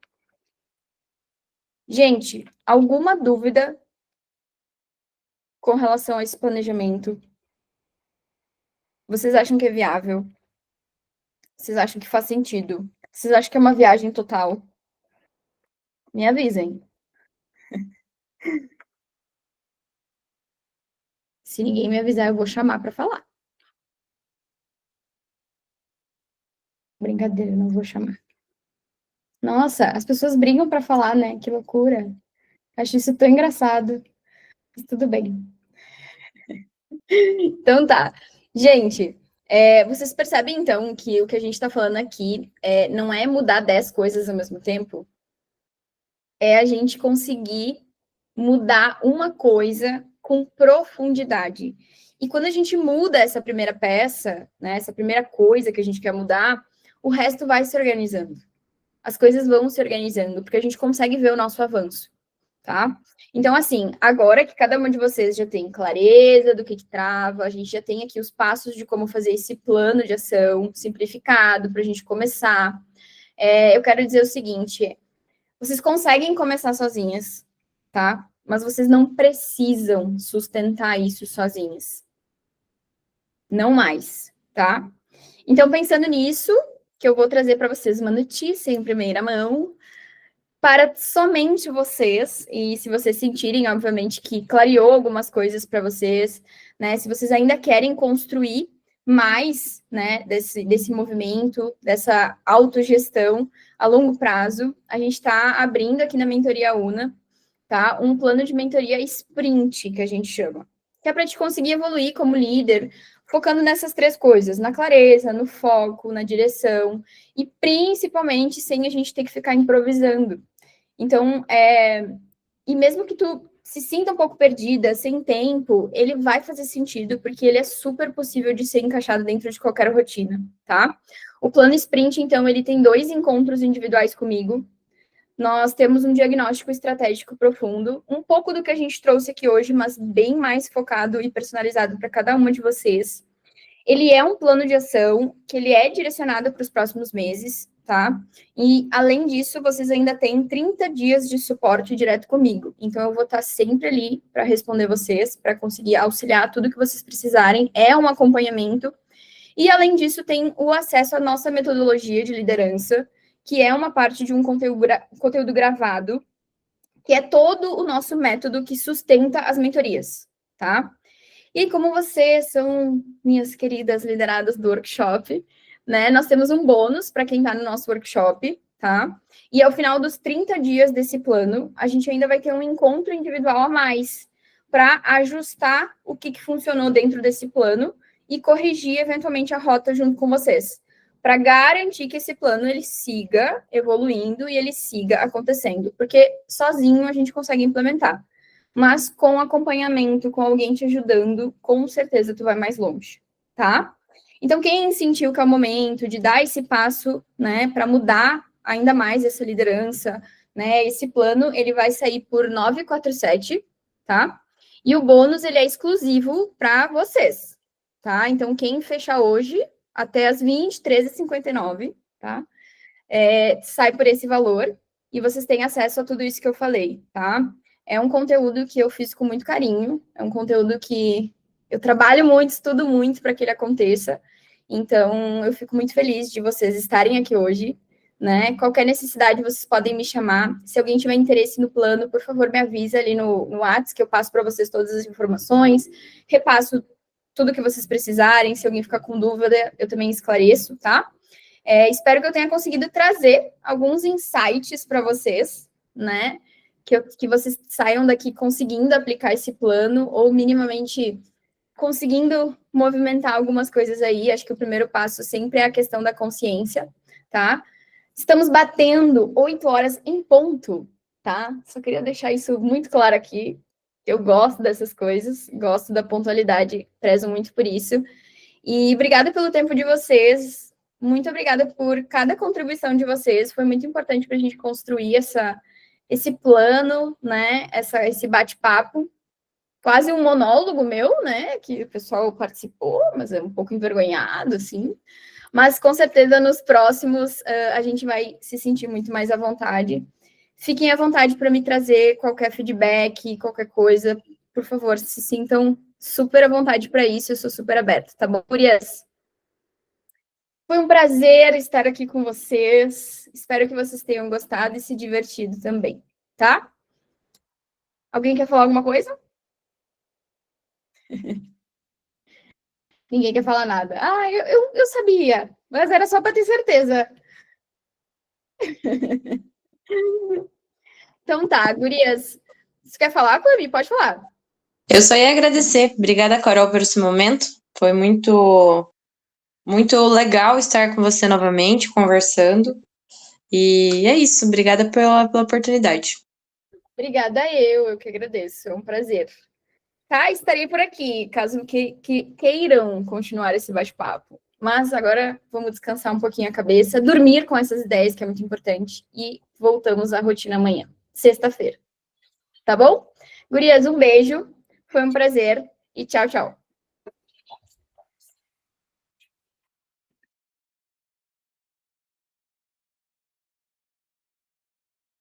Gente, alguma dúvida com relação a esse planejamento? Vocês acham que é viável? Vocês acham que faz sentido? Vocês acham que é uma viagem total? Me avisem. Se ninguém me avisar, eu vou chamar para falar. Brincadeira, eu não vou chamar. Nossa, as pessoas brigam para falar, né? Que loucura. Acho isso tão engraçado. Mas tudo bem. Então tá. Gente, vocês percebem, então, que o que a gente está falando aqui não é mudar 10 coisas ao mesmo tempo? É a gente conseguir mudar uma coisa com profundidade. E quando a gente muda essa primeira peça, né, essa primeira coisa que a gente quer mudar, o resto vai se organizando. As coisas vão se organizando, porque a gente consegue ver o nosso avanço, tá? Então, assim, agora que cada uma de vocês já tem clareza do que trava, a gente já tem aqui os passos de como fazer esse plano de ação simplificado para a gente começar. Eu quero dizer o seguinte: vocês conseguem começar sozinhas, tá? Mas vocês não precisam sustentar isso sozinhas. Não mais, tá? Então, pensando nisso, que eu vou trazer para vocês uma notícia em primeira mão, para somente vocês, e se vocês sentirem, obviamente, que clareou algumas coisas para vocês, né? Se vocês ainda querem construir mais, né, desse movimento, dessa autogestão a longo prazo, a gente está abrindo aqui na Mentoria Una, tá? Um plano de mentoria sprint, que a gente chama, que é para te conseguir evoluir como líder, focando nessas 3 coisas, na clareza, no foco, na direção, e principalmente sem a gente ter que ficar improvisando. Então, e mesmo que tu se sinta um pouco perdida, sem tempo, ele vai fazer sentido, porque ele é super possível de ser encaixado dentro de qualquer rotina, tá? O plano sprint, então, ele tem 2 encontros individuais comigo. Nós temos um diagnóstico estratégico profundo, um pouco do que a gente trouxe aqui hoje, mas bem mais focado e personalizado para cada uma de vocês. Ele é um plano de ação que ele é direcionado para os próximos meses, tá? E, além disso, vocês ainda têm 30 dias de suporte direto comigo. Então, eu vou estar sempre ali para responder vocês, para conseguir auxiliar tudo que vocês precisarem. É um acompanhamento. E, além disso, tem o acesso à nossa metodologia de liderança, que é uma parte de um conteúdo gravado, que é todo o nosso método que sustenta as mentorias, tá? E como vocês são minhas queridas lideradas do workshop, né? Nós temos um bônus para quem está no nosso workshop, tá? E ao final dos 30 dias desse plano, a gente ainda vai ter um encontro individual a mais para ajustar o que funcionou dentro desse plano e corrigir eventualmente a rota junto com vocês, para garantir que esse plano ele siga evoluindo e ele siga acontecendo, porque sozinho a gente consegue implementar. Mas com acompanhamento, com alguém te ajudando, com certeza tu vai mais longe, tá? Então, quem sentiu que é o momento de dar esse passo, né, para mudar ainda mais essa liderança, né, esse plano, ele vai sair por 947, tá? E o bônus, ele é exclusivo para vocês, tá? Então, quem fechar hoje, até as 23h59, tá? Sai por esse valor e vocês têm acesso a tudo isso que eu falei, tá? É um conteúdo que eu fiz com muito carinho, é um conteúdo que eu trabalho muito, estudo muito para que ele aconteça. Então, eu fico muito feliz de vocês estarem aqui hoje, né? Qualquer necessidade, vocês podem me chamar. Se alguém tiver interesse no plano, por favor, me avisa ali no WhatsApp, que eu passo para vocês todas as informações, repasso tudo que vocês precisarem. Se alguém ficar com dúvida, eu também esclareço, tá? Espero que eu tenha conseguido trazer alguns insights para vocês, né? Que vocês saiam daqui conseguindo aplicar esse plano, ou minimamente conseguindo movimentar algumas coisas aí. Acho que o primeiro passo sempre é a questão da consciência, tá? Estamos batendo 8 horas em ponto, tá? Só queria deixar isso muito claro aqui. Eu gosto dessas coisas, gosto da pontualidade, prezo muito por isso. E obrigada pelo tempo de vocês. Muito obrigada por cada contribuição de vocês. Foi muito importante para a gente construir esse plano, né? Esse bate-papo. Quase um monólogo meu, né? Que o pessoal participou, mas é um pouco envergonhado, assim. Mas, com certeza, nos próximos, a gente vai se sentir muito mais à vontade. Fiquem à vontade para me trazer qualquer feedback, qualquer coisa. Por favor, se sintam super à vontade para isso. Eu sou super aberta, tá bom, gurias? Foi um prazer estar aqui com vocês. Espero que vocês tenham gostado e se divertido também, tá? Alguém quer falar alguma coisa? Ninguém quer falar nada. Ah, eu sabia, mas era só para ter certeza. Então tá, gurias. Você quer falar, Cami? Pode falar. Eu só ia agradecer. Obrigada, Carol, por esse momento. Foi muito, muito legal estar com você novamente, conversando. E é isso. Obrigada pela oportunidade. Obrigada eu que agradeço. É um prazer. Tá, estarei por aqui, caso queiram continuar esse bate-papo. Mas agora vamos descansar um pouquinho a cabeça, dormir com essas ideias, que é muito importante, e voltamos à rotina amanhã, sexta-feira. Tá bom? Gurias, um beijo, foi um prazer e tchau, tchau.